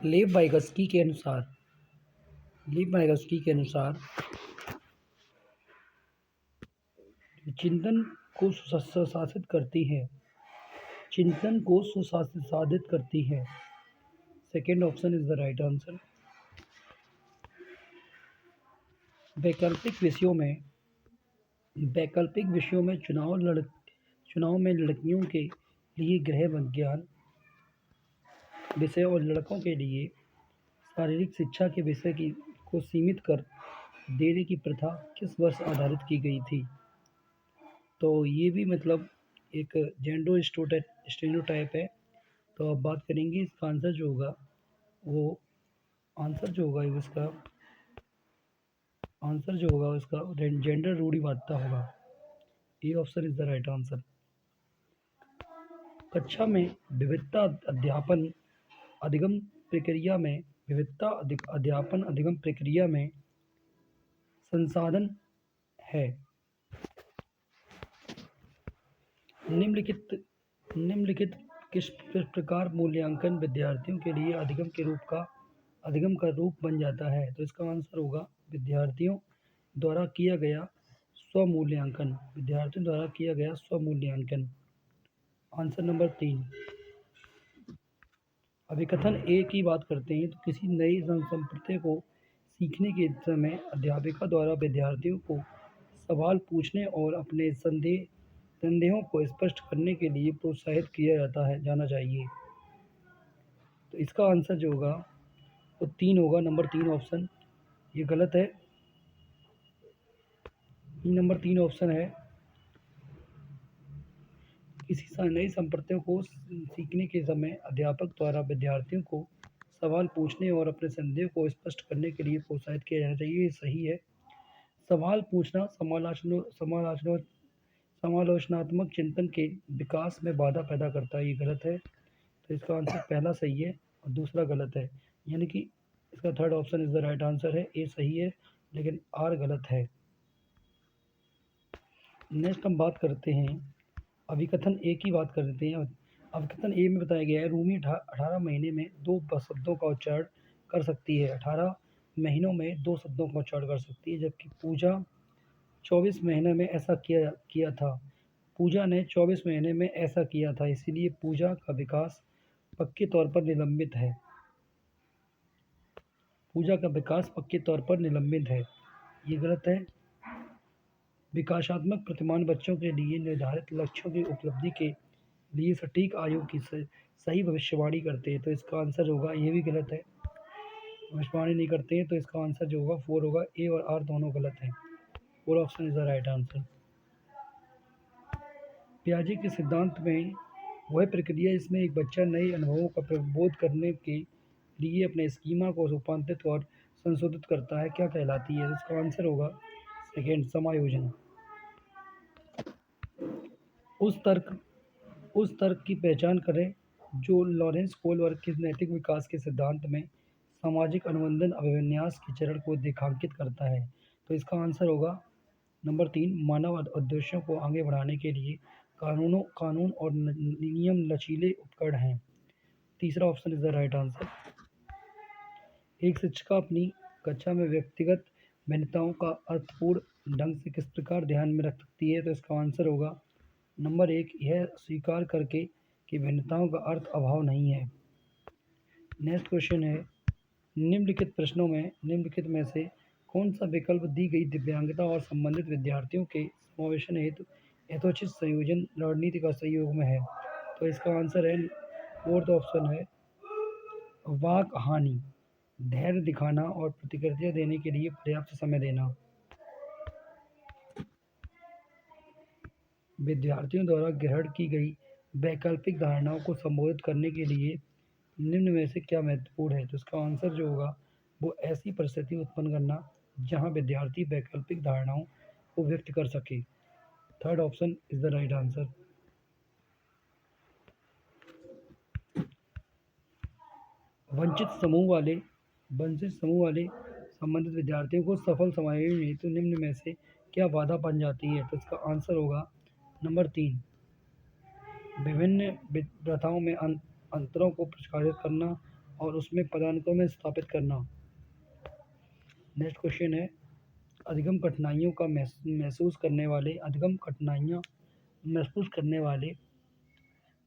लेव वाइगस्की के अनुसार लेव वाइगस्की के अनुसार चिंतन को सुशासित करती है चिंतन को सुशासित करती है। Second option is the right answer. वैकल्पिक विषयों में चुनाव में लड़कियों के लिए गृह विज्ञान विषय और लड़कों के लिए शारीरिक शिक्षा के विषय को सीमित कर देने की प्रथा किस वर्ष आधारित की गई थी? तो ये भी मतलब एक जेंडर स्टेरियोटाइप है। तो अब बात करेंगे इसका आंसर जो होगा उसका जेंडर रूढ़िवादिता होगा। ए option is the right answer. कक्षा में विविधता अध्यापन अधिगम प्रक्रिया में संसाधन है। निम्नलिखित किस प्रकार मूल्यांकन विद्यार्थियों के लिए अधिगम का रूप बन जाता है? तो इसका आंसर होगा विद्यार्थियों द्वारा किया गया स्वमूल्यांकन। Answer number 3। अभिकथन ए की बात करते हैं तो किसी नई संप्रदाय को सीखने के समय अध्यापिका द्वारा विद्यार्थियों को सवाल पूछने और अपने संदेहों को स्पष्ट करने के लिए प्रोत्साहित किया जाना चाहिए। तो इसका आंसर जो होगा वो 3 होगा। नंबर 3 ऑप्शन ये गलत है। नंबर 3 ऑप्शन है किसी नई संप्रदाय को सीखने के समय अध्यापक द्वारा विद्यार्थियों को सवाल पूछने और अपने संदेह को स्पष्ट करने के लिए प्रोत्साहित किया जाना चाहिए। ये सही है। सवाल पूछना समालोचनात्मक चिंतन के विकास में बाधा पैदा करता है। ये गलत है। तो इसका आंसर पहला सही है और दूसरा गलत है, यानी कि इसका third option is the right answer है। ए सही है लेकिन आर गलत है। नेक्स्ट हम बात करते हैं अभिकथन ए की बात करते हैं। अभिकथन ए में बताया गया है रूमी 18 महीने में 2 शब्दों का उच्चारण कर सकती है। 18 महीनों में 2 शब्दों का उच्चारण कर सकती है, जबकि पूजा 24 महीने में ऐसा किया था। पूजा ने 24 महीने में ऐसा किया था, इसीलिए पूजा का विकास पक्के तौर पर निलंबित है। ये गलत है। विकासात्मक प्रतिमान बच्चों के लिए निर्धारित लक्ष्यों की उपलब्धि के लिए सटीक आयु की सही भविष्यवाणी करते हैं। तो इसका आंसर होगा, ये भी गलत है, भविष्यवाणी नहीं करते हैं। तो इसका आंसर जो होगा 4 होगा। ए और आर दोनों गलत हैं। 4 option is the right answer. पियाजे के सिद्धांत में वह प्रक्रिया जिसमें एक बच्चा नए अनुभवों का प्रबोध करने के लिए अपने स्कीमा को रूपांतरित और संशोधित करता है, क्या कहलाती है? इसका आंसर होगा सेकेंड, समायोजन। उस तर्क की पहचान करें जो लॉरेंस कोलबर्ग के नैतिक विकास के सिद्धांत में सामाजिक अनुबंधन अभिविन्यास के चरण को रेखांकित करता है। तो इसका आंसर होगा नंबर 3, मानव उद्देश्यों को आगे बढ़ाने के लिए कानून और नियम लचीले उपकरण हैं। तीसरा option is the right answer. एक शिक्षिका अपनी कक्षा में व्यक्तिगत भिन्नताओं का अर्थपूर्ण ढंग से किस प्रकार ध्यान में रख सकती है? तो इसका आंसर होगा नंबर 1, यह स्वीकार करके कि भिन्नताओं का अर्थ अभाव नहीं है। नेक्स्ट क्वेश्चन है निम्नलिखित में से कौन सा विकल्प दी गई दिव्यांगता और संबंधित विद्यार्थियों के समावेशन हेतु यथोचित संयोजन रणनीति का सहयोग में है? तो इसका आंसर है फोर्थ ऑप्शन है वाक हानि, धैर्य दिखाना और प्रतिक्रिया देने के लिए पर्याप्त समय देना। विद्यार्थियों द्वारा ग्रहण की गई वैकल्पिक धारणाओं को संबोधित करने के लिए निम्न में से क्या महत्वपूर्ण है? तो इसका आंसर जो होगा वो ऐसी परिस्थिति उत्पन्न करना जहां विद्यार्थी वैकल्पिक धारणाओं को व्यक्त कर सके। Third option is the right answer. वंचित समूह वाले संबंधित विद्यार्थियों को सफल समायोजन हेतु निम्न में से क्या बाधा बन जाती है? तो इसका आंसर होगा नंबर 3, विभिन्न प्रथाओं में अंतरों को प्रकाशित करना, और उसमें पदानुक्रम में स्थापित करना। नेक्स्ट क्वेश्चन है, अधिगम कठिनाइयों का महसूस करने वाले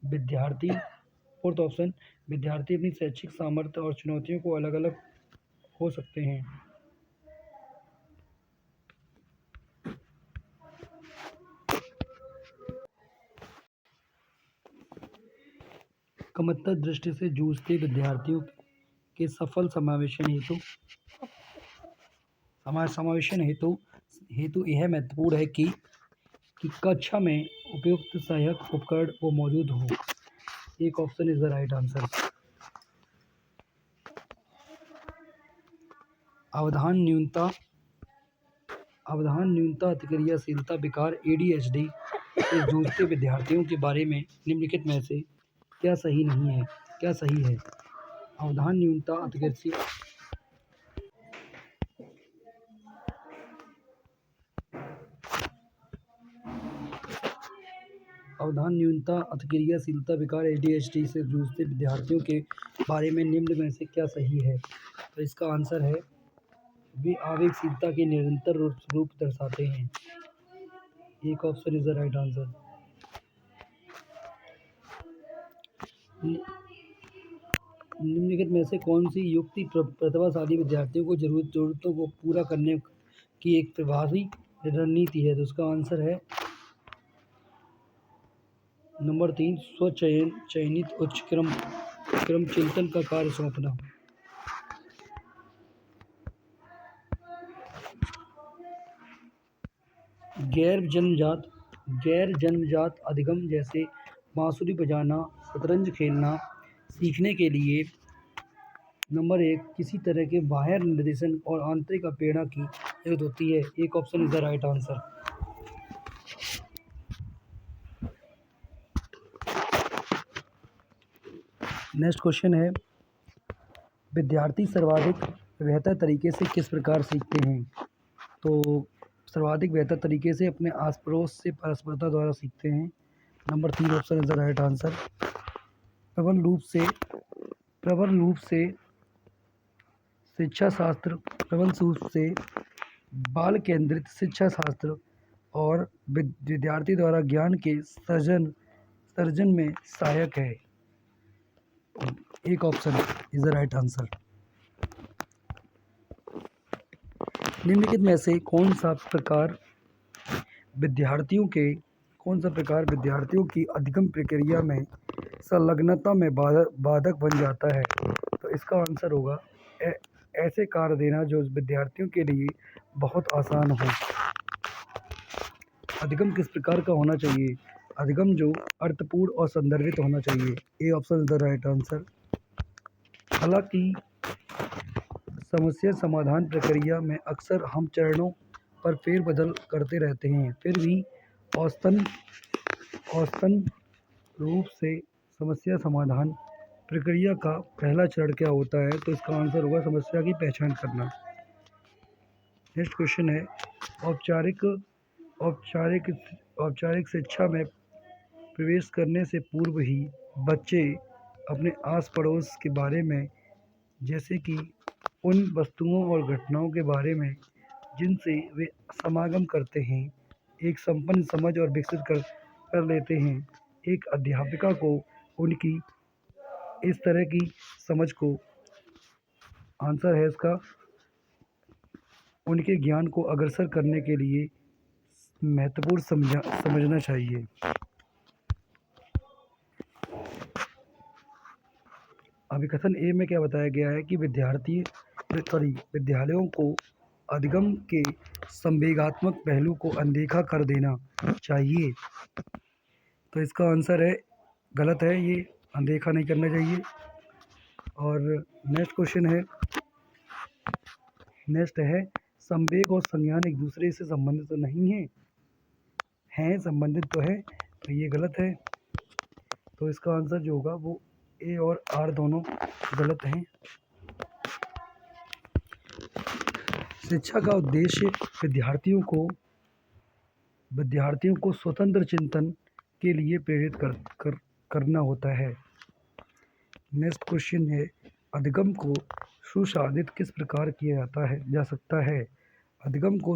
विद्यार्थी। फोर्थ ऑप्शन, विद्यार्थी अपनी शैक्षिक सामर्थ्य और चुनौतियों को अलग अलग हो सकते हैं। कमतर दृष्टि से जूझते विद्यार्थियों के सफल समावेशन हेतु यह महत्वपूर्ण है कि कक्षा में उपयुक्त सहायक उपकरण वो मौजूद हो। एक option is the right answer. अवधान न्यूनता अतिक्रियाशीलता विकार ADHD से जूझते विद्यार्थियों के बारे में निम्नलिखित में से क्या सही है। अवधान न्यूनता अतिक्रियाशीलता विकार ADHD से जूझते विद्यार्थियों के बारे में निम्न में से क्या सही है। तो इसका आंसर है, वे आवेगशीलता के निरंतर रूप दर्शाते हैं। एक option is the right answer. निम्नलिखित में से कौन सी युक्ति प्रतिभाशाली विद्यार्थियों को जरूरतों को पूरा करने की एक प्रभावी रणनीति है। तो उसका आंसर है नंबर 3, चयनित उच्च क्रम चिंतन का कार्य सौंपना। गैर जन्मजात अधिगम जैसे बांसुरी बजाना, शतरंज खेलना सीखने के लिए नंबर 1 किसी तरह के बाह्य निर्देशन और आंतरिक प्रेरणा की जरूरत होती है। एक option is the right answer. Next question है, विद्यार्थी सर्वाधिक बेहतर तरीके से किस प्रकार सीखते हैं। तो सर्वाधिक बेहतर तरीके से अपने आस पड़ोस से परस्परता द्वारा सीखते हैं। Number 3 option is the right answer. प्रबल रूप से बाल केंद्रित शिक्षा शास्त्र और विद्यार्थी द्वारा ज्ञान के सर्जन में सहायक है। एक option is the right answer. निम्नलिखित में से कौन सा प्रकार विद्यार्थियों की अधिगम प्रक्रिया में संलग्नता में बाधक बन जाता है। तो इसका आंसर होगा, ऐसे कार्य देना जो विद्यार्थियों के लिए बहुत आसान हो। अधिगम किस प्रकार का होना चाहिए। अधिगम जो अर्थपूर्ण और संदर्भित होना चाहिए। ए option is the right answer. हालांकि समस्या समाधान प्रक्रिया में अक्सर हम चरणों पर फेरबदल करते रहते हैं, फिर भी औसतन रूप से समस्या समाधान प्रक्रिया का पहला चरण क्या होता है। तो इसका आंसर होगा समस्या की पहचान करना। नेक्स्ट क्वेश्चन है, औपचारिक शिक्षा में प्रवेश करने से पूर्व ही बच्चे अपने आस पड़ोस के बारे में, जैसे कि उन वस्तुओं और घटनाओं के बारे में जिनसे वे समागम करते हैं, एक संपन्न समझ और विकसित कर लेते हैं। एक अध्यापिका को उनकी इस तरह की समझ को, आंसर है इसका, उनके ज्ञान को अग्रसर करने के लिए महत्वपूर्ण समझना चाहिए। अभिकथन ए में क्या बताया गया है कि विद्यालयों को अधिगम के संवेगात्मक पहलू को अनदेखा कर देना चाहिए। तो इसका आंसर है, गलत है, ये अनदेखा नहीं करना चाहिए। और नेक्स्ट क्वेश्चन है, संवेग और संज्ञान एक दूसरे से संबंधित तो नहीं है, संबंधित तो है, तो ये गलत है। तो इसका आंसर जो होगा वो ए और आर दोनों गलत हैं। शिक्षा का उद्देश्य विद्यार्थियों को स्वतंत्र चिंतन के लिए प्रेरित करना होता है। नेक्स्ट क्वेश्चन है, अधिगम को सुसाधित किस प्रकार किया जा सकता है? अधिगम को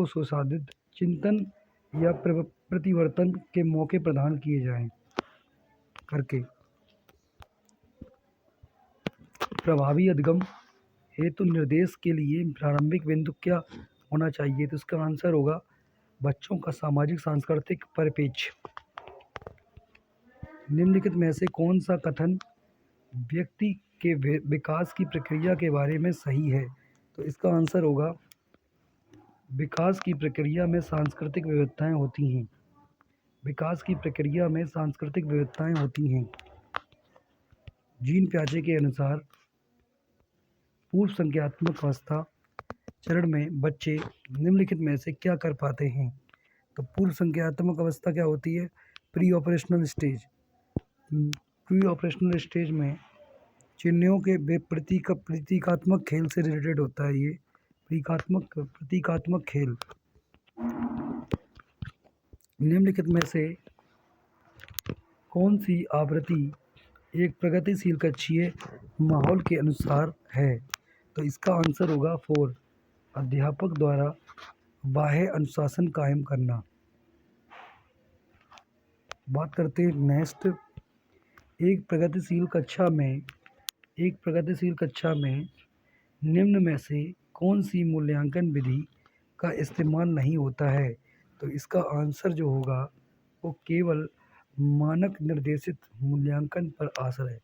सुसाधित चिंतन या प्रतिवर्तन के मौके प्रदान किए जाएं करके। प्रभावी अधिगम हेतु निर्देश के लिए प्रारंभिक बिंदु क्या होना चाहिए? तो इसका आंसर होगा बच्चों का सामाजिक सांस्कृतिक परिप्रेक्ष्य। निम्नलिखित में से कौन सा कथन व्यक्ति के विकास की प्रक्रिया के बारे में सही है? तो इसका आंसर होगा विकास की प्रक्रिया में सांस्कृतिक विविधताएं होती हैं। विकास की प्रक्रिया में सांस्कृतिक विविधताएं होती हैं। जीन प्याजे के अनुसार पूर्व संज्ञानात्मक अवस्था चरण में बच्चे निम्नलिखित में से क्या कर पाते हैं? तो पूर्व संज्ञानात्मक अवस्था क्या होती है? Pre operational stage. Pre operational stage में चिन्हों के प्रतीकात्मक खेल से रिलेटेड होता है। ये प्रतीकात्मक खेल। निम्नलिखित में से कौन सी आवृत्ति एक प्रगतिशील कक्षीय माहौल के अनुसार है? तो इसका आंसर होगा 4, अध्यापक द्वारा बाह्य अनुशासन कायम करना। बात करते हैं नेक्स्ट। एक प्रगतिशील कक्षा में निम्न में से कौन सी मूल्यांकन विधि का इस्तेमाल नहीं होता है? तो इसका आंसर जो होगा वो केवल मानक निर्देशित मूल्यांकन पर आश्रय।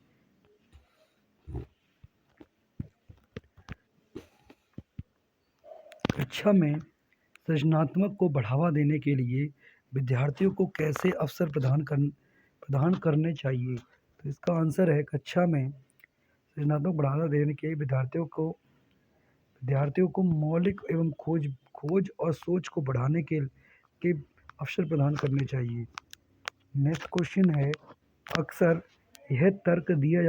कक्षा में सृजनात्मक को बढ़ावा देने के लिए विद्यार्थियों को कैसे अवसर प्रदान करने चाहिए? तो इसका आंसर है कक्षा में सृजनात्मक बढ़ावा देने के लिए विद्यार्थियों को मौलिक एवं खोज और सोच को बढ़ाने के अवसर प्रदान करने चाहिए। नेक्स्ट क्वेश्चन है, अक्सर यह तर्क दिया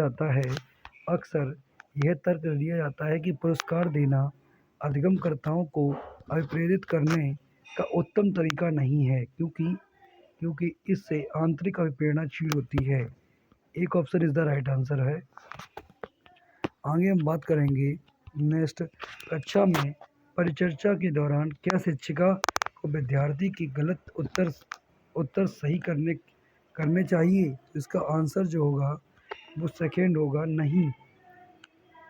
जाता है कि पुरस्कार देना अधिगमकर्ताओं को अभिप्रेरित करने का उत्तम तरीका नहीं है, क्योंकि इससे आंतरिक अभिप्रेरणा क्षीण होती है। एक option is the right answer है। आगे हम बात करेंगे नेक्स्ट, कक्षा में परिचर्चा के दौरान क्या शिक्षिका को विद्यार्थी की गलत उत्तर सही करने चाहिए? इसका आंसर जो होगा वो सेकेंड होगा, नहीं।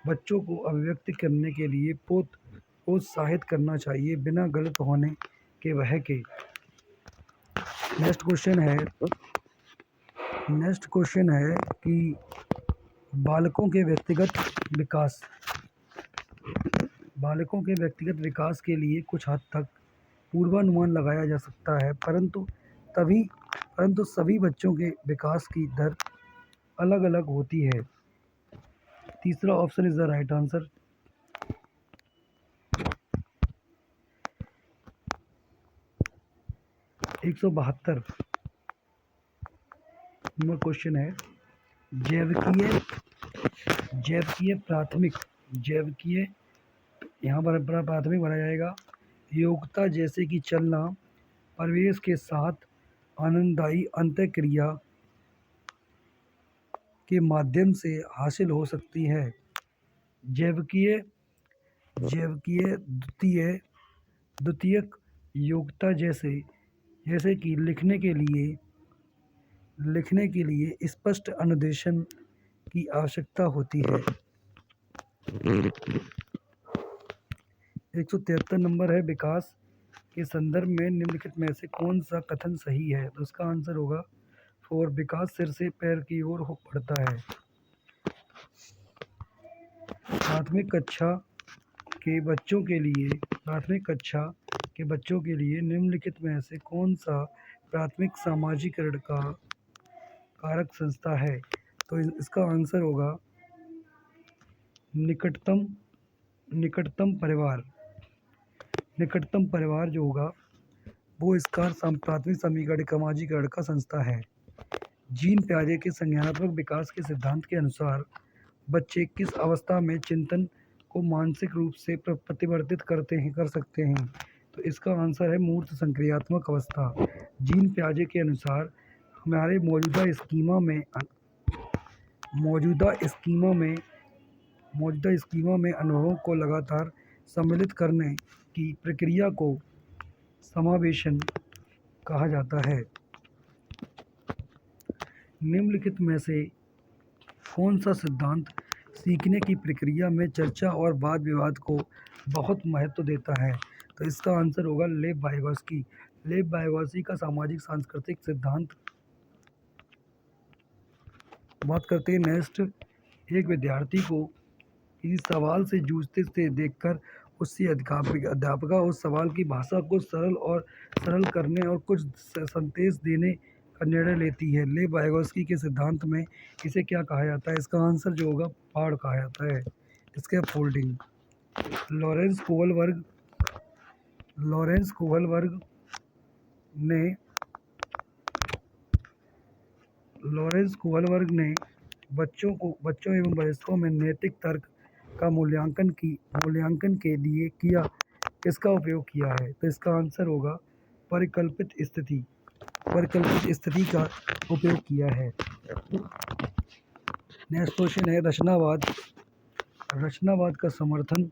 बच्चों को अभिव्यक्ति करने के लिए प्रोत्साहित करना चाहिए बिना गलत होने के वह के। नेक्स्ट क्वेश्चन है कि बालकों के व्यक्तिगत विकास के लिए कुछ हद तक पूर्वानुमान लगाया जा सकता है, परंतु सभी बच्चों के विकास की दर अलग अलग होती है। तीसरा option is the right answer. एक 172 नंबर क्वेश्चन है, जैविकीय यहाँ पर प्राथमिक भरा जाएगा। योग्यता जैसे कि चलना परिवेश के साथ आनंददायी अंतःक्रिया के माध्यम से हासिल हो सकती है। जैविकीय द्वितीयक योग्यता जैसे कि लिखने के लिए स्पष्ट अनुदेशन की आवश्यकता होती है। 173 नंबर है, विकास के संदर्भ में निम्नलिखित में से कौन सा कथन सही है? तो उसका आंसर होगा 4, विकास सिर से पैर की ओर बढ़ता है। प्राथमिक कक्षा के बच्चों के लिए निम्नलिखित में से कौन सा प्राथमिक सामाजिकरण का कारक संस्था है? तो इसका आंसर होगा निकटतम परिवार जो होगा वो इसका प्राथमिक सामाजिकरण का संस्था है। जीन प्याजे के संज्ञानात्मक विकास के सिद्धांत के अनुसार बच्चे किस अवस्था में चिंतन को मानसिक रूप से प्रतिवर्तित कर सकते हैं? तो इसका आंसर है मूर्त संक्रियात्मक अवस्था। जीन प्याजे के अनुसार हमारे मौजूदा स्कीमा में मौजूदा स्कीमों में अनुभवों को लगातार सम्मिलित करने की प्रक्रिया को समावेशन कहा जाता है। निम्नलिखित में से कौन सा सिद्धांत सीखने की प्रक्रिया में चर्चा और वाद विवाद को बहुत महत्व देता है? तो इसका आंसर होगा लेव वाइगोत्स्की। लेव वाइगोत्स्की का सामाजिक सांस्कृतिक सिद्धांत। बात करते हैं नेक्स्ट। एक विद्यार्थी को किसी सवाल से जूझते से देखकर उससे अध्यापिका उस सवाल की भाषा को सरल करने और कुछ संदेश देने का निर्णय लेती है। लेव वाइगोत्स्की के सिद्धांत में इसे क्या कहा जाता है? इसका आंसर जो होगा पाड़ कहा जाता है, स्कैफोल्डिंग। लॉरेंस कुहलबर्ग ने बच्चों एवं वयस्कों में नैतिक तर्क का मूल्यांकन के लिए किसका उपयोग किया है? तो इसका आंसर होगा परिकल्पित स्थिति का उपयोग किया है। नेक्स्ट क्वेश्चन है रचनावाद का समर्थन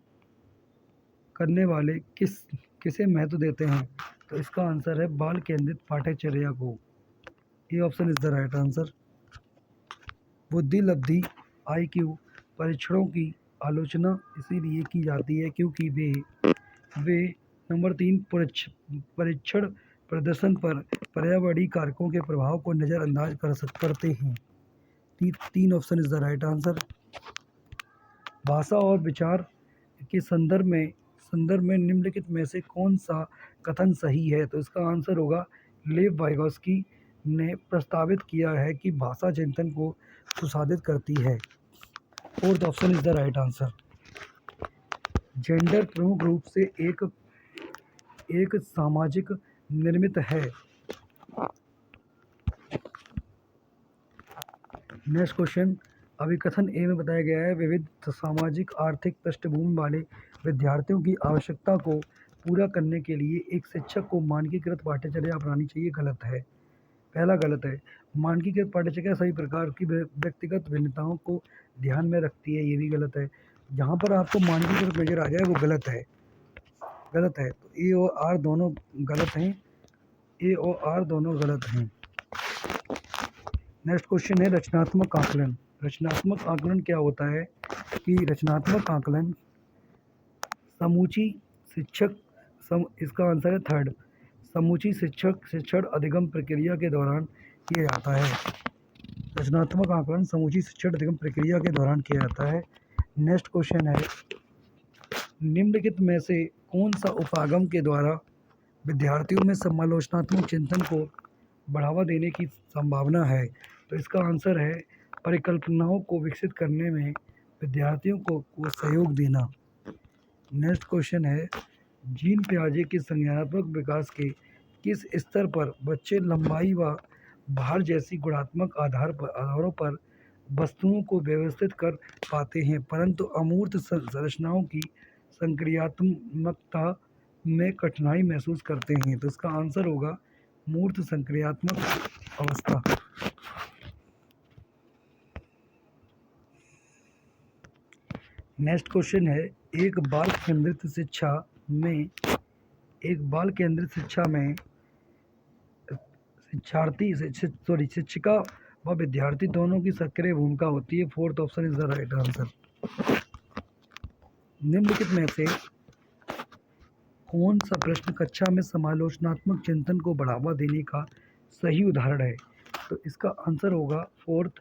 करने वाले किसे महत्व देते हैं? तो इसका आंसर है बाल केंद्रित पाठ्यचर्या को। ए option is the right answer. बुद्धि लब्धि IQ परीक्षणों की आलोचना इसीलिए की जाती है क्योंकि वे नंबर 3 परीक्षण प्रदर्शन पर पर्यावरणीय कारकों के प्रभाव को नज़रअंदाज करते हैं। 3 option is the right answer. भाषा और विचार के संदर्भ में निम्नलिखित में से कौन सा कथन सही है? तो इसका आंसर होगा लेव वाइगोत्स्की ने प्रस्तावित किया है कि भाषा चिंतन को सुसाधित करती है। 4th option is the right answer. Gender प्रमुख रूप से एक सामाजिक निर्मित है। Next question. अभिकथन ए में बताया गया है विविध सामाजिक आर्थिक पृष्ठभूमि वाले विद्यार्थियों की आवश्यकता को पूरा करने के लिए एक शिक्षक को मानकीकृत पाठ्यचर्या अपनानी चाहिए। गलत है, पहला गलत है। मानकीकृत पाठ्यचर्या सभी प्रकार की व्यक्तिगत भिन्नताओं को ध्यान में रखती है, ये भी गलत है। जहाँ पर आपको मानकीकृत नजर आ जाए वो गलत है। तो ए और आर दोनों गलत हैं। नेक्स्ट क्वेश्चन है रचनात्मक आकलन। रचनात्मक आकलन क्या होता है? कि रचनात्मक आकलन समूची इसका आंसर है 3rd। समूची शिक्षण अधिगम प्रक्रिया के दौरान किया जाता है। रचनात्मक आकलन समूची शिक्षण अधिगम प्रक्रिया के दौरान किया जाता है। नेक्स्ट क्वेश्चन है निम्नलिखित में से कौन सा उपागम के द्वारा विद्यार्थियों में समालोचनात्मक चिंतन को बढ़ावा देने की संभावना है? तो इसका आंसर है परिकल्पनाओं को विकसित करने में विद्यार्थियों को सहयोग देना। नेक्स्ट क्वेश्चन है जीन पियाजे के संज्ञानात्मक विकास के किस स्तर पर बच्चे लंबाई व भार जैसी गुणात्मक आधारों पर वस्तुओं को व्यवस्थित कर पाते हैं, परंतु अमूर्त संरचनाओं की संक्रियात्मकता में कठिनाई महसूस करते हैं? तो इसका आंसर होगा मूर्त संक्रियात्मक अवस्था। नेक्स्ट क्वेश्चन है एक बाल केंद्रित शिक्षा में शिक्षिका व विद्यार्थी दोनों की सक्रिय भूमिका होती है। 4th option is the right answer. निम्नलिखित में से कौन सा प्रश्न कक्षा में समालोचनात्मक चिंतन को बढ़ावा देने का सही उदाहरण है? तो इसका आंसर होगा 4th।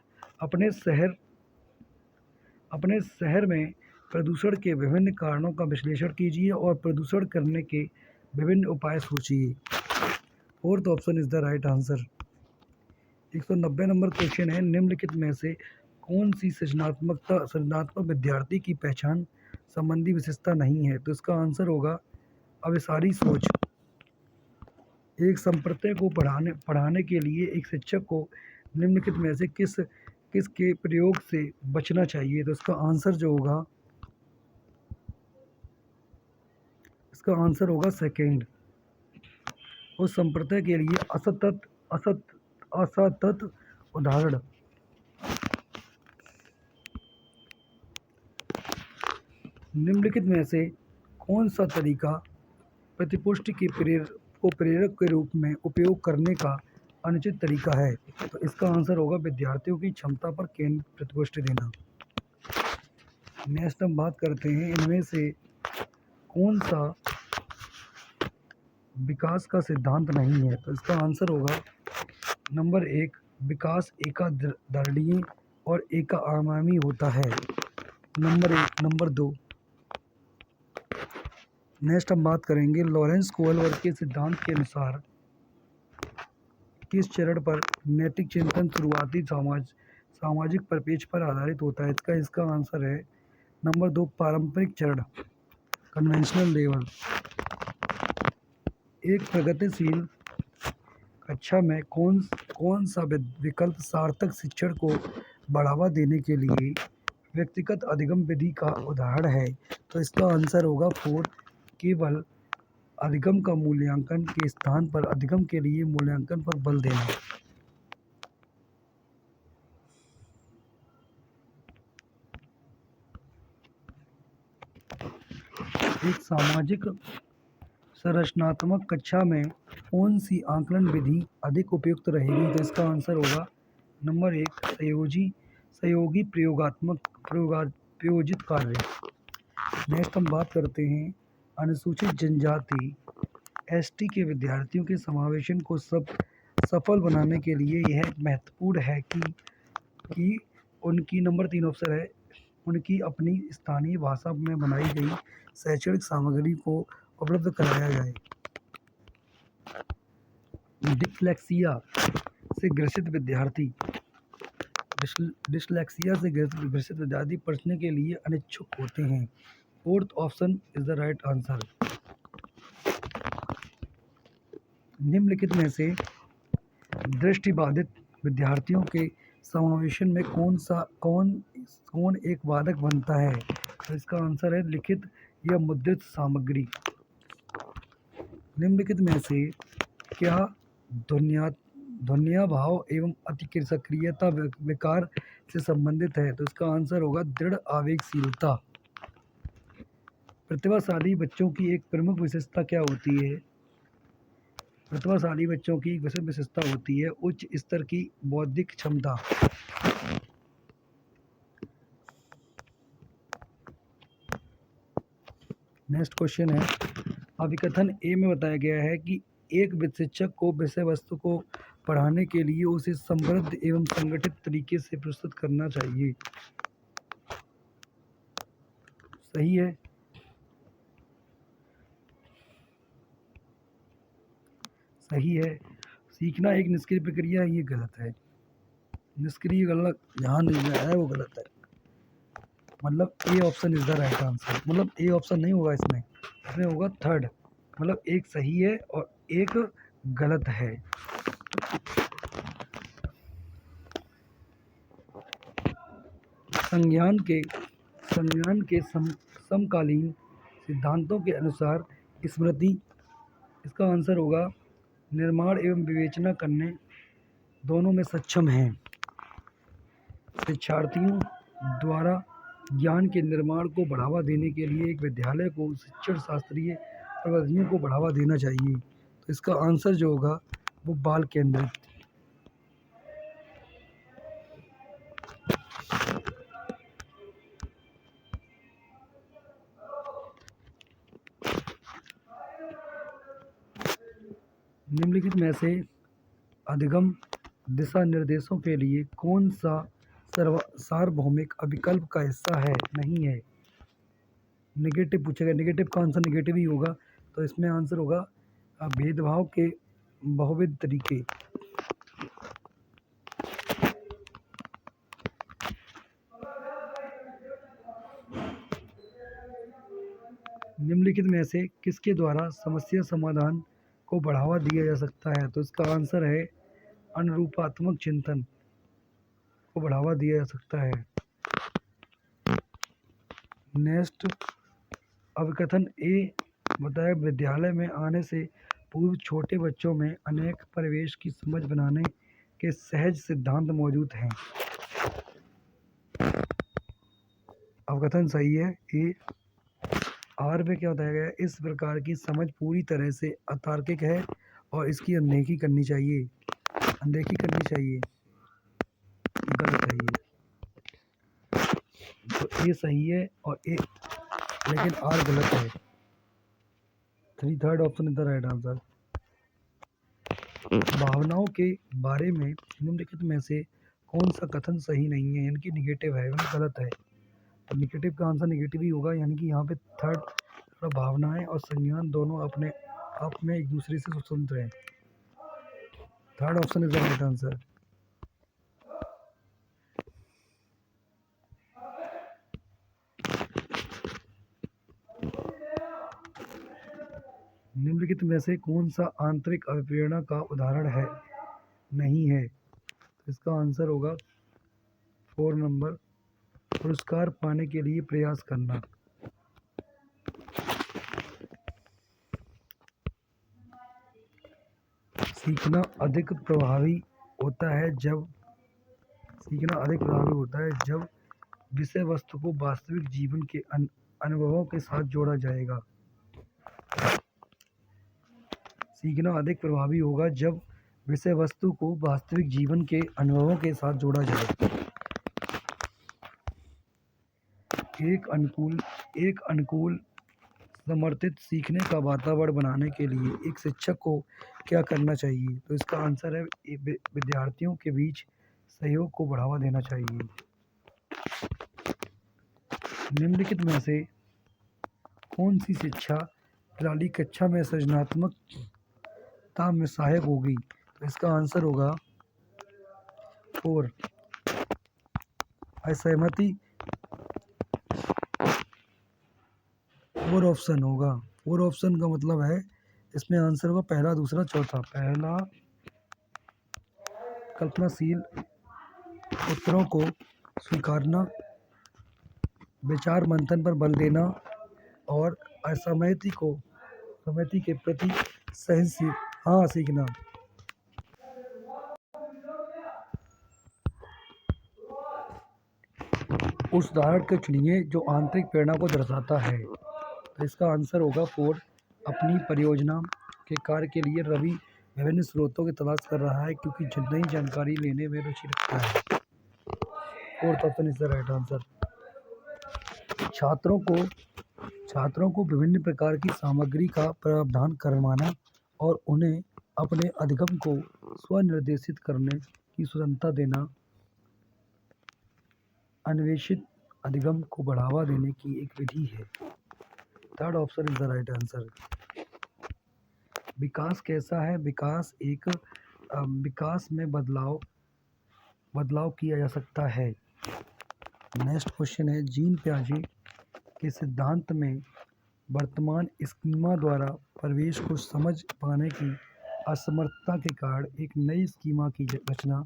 अपने शहर में प्रदूषण के विभिन्न कारणों का विश्लेषण कीजिए और प्रदूषण करने के विभिन्न उपाय सोचिए। 4th option is the right answer. 190 number question है निम्नलिखित में से कौन सी सृजनात्मक विद्यार्थी की पहचान संबंधी विशेषता नहीं है? तो इसका आंसर होगा अविसारी सोच। एक संप्रदाय को पढ़ाने के लिए एक शिक्षक को निम्नलिखित में से किसके प्रयोग से बचना चाहिए? तो इसका आंसर जो होगा सेकेंड। उस संप्रदाय के लिए असतत उदाहरण। निम्नलिखित में से कौन सा तरीका प्रतिपुष्टि के प्रेरक के रूप में उपयोग करने का अनुचित तरीका है? तो इसका आंसर होगा विद्यार्थियों की क्षमता पर केंद्रित प्रतिपुष्टि देना। नेक्स्ट हम बात करते हैं इनमें से कौन सा विकास का सिद्धांत नहीं है? तो इसका आंसर होगा नंबर 1, विकास एकाधारणीय और एकाआयामी होता है। नंबर 2, नेक्स्ट हम बात करेंगे लॉरेंस कोहलवर्ग के सिद्धांत के अनुसार किस चरण पर नैतिक चिंतन शुरुआती सामाजिक परिपेक्ष पर आधारित होता है? इसका आंसर है नंबर 2, पारंपरिक चरण, कन्वेंशनल लेवल। एक प्रगतिशील कक्षा में कौन सा विकल्प सार्थक शिक्षण को बढ़ावा देने के लिए व्यक्तिगत अधिगम विधि का उदाहरण है? तो इसका आंसर होगा 4, केवल अधिगम का मूल्यांकन के स्थान पर अधिगम के लिए मूल्यांकन पर बल देना। एक सामाजिक संरचनात्मक कक्षा में कौन सी आकलन विधि अधिक उपयुक्त रहेगी? तो इसका आंसर होगा नंबर 1, सहयोगी प्रयोजित कार्य। नेक्स्ट हम बात करते हैं अनुसूचित जनजाति एसटी के विद्यार्थियों के समावेशन को सफल बनाने के लिए यह महत्वपूर्ण है कि उनकी नंबर 3 ऑप्शन है उनकी अपनी स्थानीय भाषा में बनाई गई शैक्षणिक सामग्री को उपलब्ध कराया जाए। डिसलेक्सिया से ग्रसित विद्यार्थी पढ़ने के लिए अनिच्छुक होते हैं। 4th option is the right answer. निम्नलिखित में से दृष्टिबाधित विद्यार्थियों के समावेशन में कौन एक वादक बनता है? तो इसका आंसर है लिखित या मुद्रित सामग्री। निम्नलिखित में से क्या ध्वन्याभाव एवं अति सक्रियता विकार से संबंधित है? तो इसका आंसर होगा दृढ़ आवेगशीलता। प्रतिभाशाली बच्चों की एक प्रमुख विशेषता क्या होती है? प्रतिभाशाली बच्चों की विशेषता होती है उच्च स्तर की बौद्धिक क्षमता। नेक्स्ट क्वेश्चन है अभिकथन ए में बताया गया है कि एक शिक्षक को विषय वस्तु को पढ़ाने के लिए उसे समृद्ध एवं संगठित तरीके से प्रस्तुत करना चाहिए। सही है। सही है। सीखना एक निष्क्रिय प्रक्रिया है, ये गलत है। निष्क्रिय गलत यहाँ नहीं है, वो गलत है। मतलब ए option is the right answer. मतलब ए ऑप्शन नहीं होगा इसमें होगा 3rd। मतलब एक सही है और एक गलत है। संज्ञान के समकालीन सिद्धांतों के अनुसार स्मृति, इसका आंसर होगा निर्माण एवं विवेचना करने दोनों में सक्षम है। शिक्षार्थियों द्वारा ज्ञान के निर्माण को बढ़ावा देने के लिए एक विद्यालय को शिक्षण शास्त्रीय प्रविधियों को बढ़ावा देना चाहिए। तो इसका आंसर जो होगा वो बाल केंद्रित। निम्नलिखित में से अधिगम दिशा निर्देशों के लिए कौन सा सार्वभौमिक अभिकल्प का हिस्सा है? नहीं है। नेगेटिव पूछेगा, नेगेटिव का आंसर नेगेटिव ही होगा। तो इसमें आंसर होगा भेदभाव के बहुविध तरीके। निम्नलिखित में से किसके द्वारा समस्या समाधान को बढ़ावा दिया जा सकता है? तो इसका आंसर है अनुरूपात्मक चिंतन को बढ़ावा दिया जा सकता है। नेक्स्ट अभिकथन ए बताया विद्यालय में आने से पूर्व छोटे बच्चों में अनेक परिवेश की समझ बनाने के सहज सिद्धांत मौजूद हैं। अभिकथन सही है ए। आर में क्या बताया गया है, इस प्रकार की समझ पूरी तरह से अतार्किक है और इसकी अनदेखी करनी चाहिए। अनदेखी करनी चाहिए, गलत है ये। तो ए सही है और ए, लेकिन आर गलत है। Third option is the right answer. भावनाओं के बारे में निम्नलिखित में से कौन सा कथन सही नहीं है, यानी कि निगेटिव है, यानी गलत है। तो निगेटिव का आंसर निगेटिव ही होगा, यानी कि यहाँ पे थर्ड भावनाएं और संज्ञान दोनों अपने आप में एक दूसरे से स्वतंत्र हैं। Third option is the right answer. निम्नलिखित में से कौन सा आंतरिक अभिप्रेरणा का उदाहरण है, नहीं है? तो इसका आंसर होगा 4 नंबर, पुरस्कार पाने के लिए प्रयास करना। सीखना अधिक प्रभावी होता है जब विषय वस्तु को वास्तविक जीवन के अनुभवों के साथ जोड़ा जाएगा। सीखना अधिक प्रभावी होगा जब विषय वस्तु को वास्तविक जीवन के अनुभवों के साथ जोड़ा जाए। एक अनुकूल समर्थित सीखने का वातावरण बनाने के लिए एक शिक्षक को क्या करना चाहिए? तो इसका आंसर है विद्यार्थियों के बीच सहयोग को बढ़ावा देना चाहिए। निम्नलिखित में से कौन सी शिक्षा प्रणाली कक्षा में सृजनात्मकता में सहायक होगी? तो इसका आंसर होगा 4, असहमति। 4 ऑप्शन होगा। 4 ऑप्शन का मतलब है इसमें आंसर होगा पहला, दूसरा, चौथा। पहला कल्पनाशील उत्तरों को स्वीकारना, विचार मंथन पर बल देना और असहमति के प्रति सहनशील सीखना। उस उदाहरण को चुनिए जो आंतरिक प्रेरणा को दर्शाता है। तो इसका आंसर होगा 4, अपनी परियोजना के कार्य के लिए रवि विभिन्न स्रोतों की तलाश कर रहा है क्योंकि नई जानकारी लेने में रुचि रखता है। 4th option is the right answer. छात्रों को विभिन्न प्रकार की सामग्री का प्रावधान करवाना और उन्हें अपने अधिगम को स्वनिर्देशित करने की स्वतंत्रता देना अन्वेषित अधिगम को बढ़ावा देने की एक विधि है। Third option is the right answer. विकास कैसा है? विकास में बदलाव किया जा सकता है। नेक्स्ट क्वेश्चन है, जीन पियाजे के सिद्धांत में वर्तमान स्कीमा द्वारा परिवेश को समझ पाने की असमर्थता के कारण एक नई स्कीमा की रचना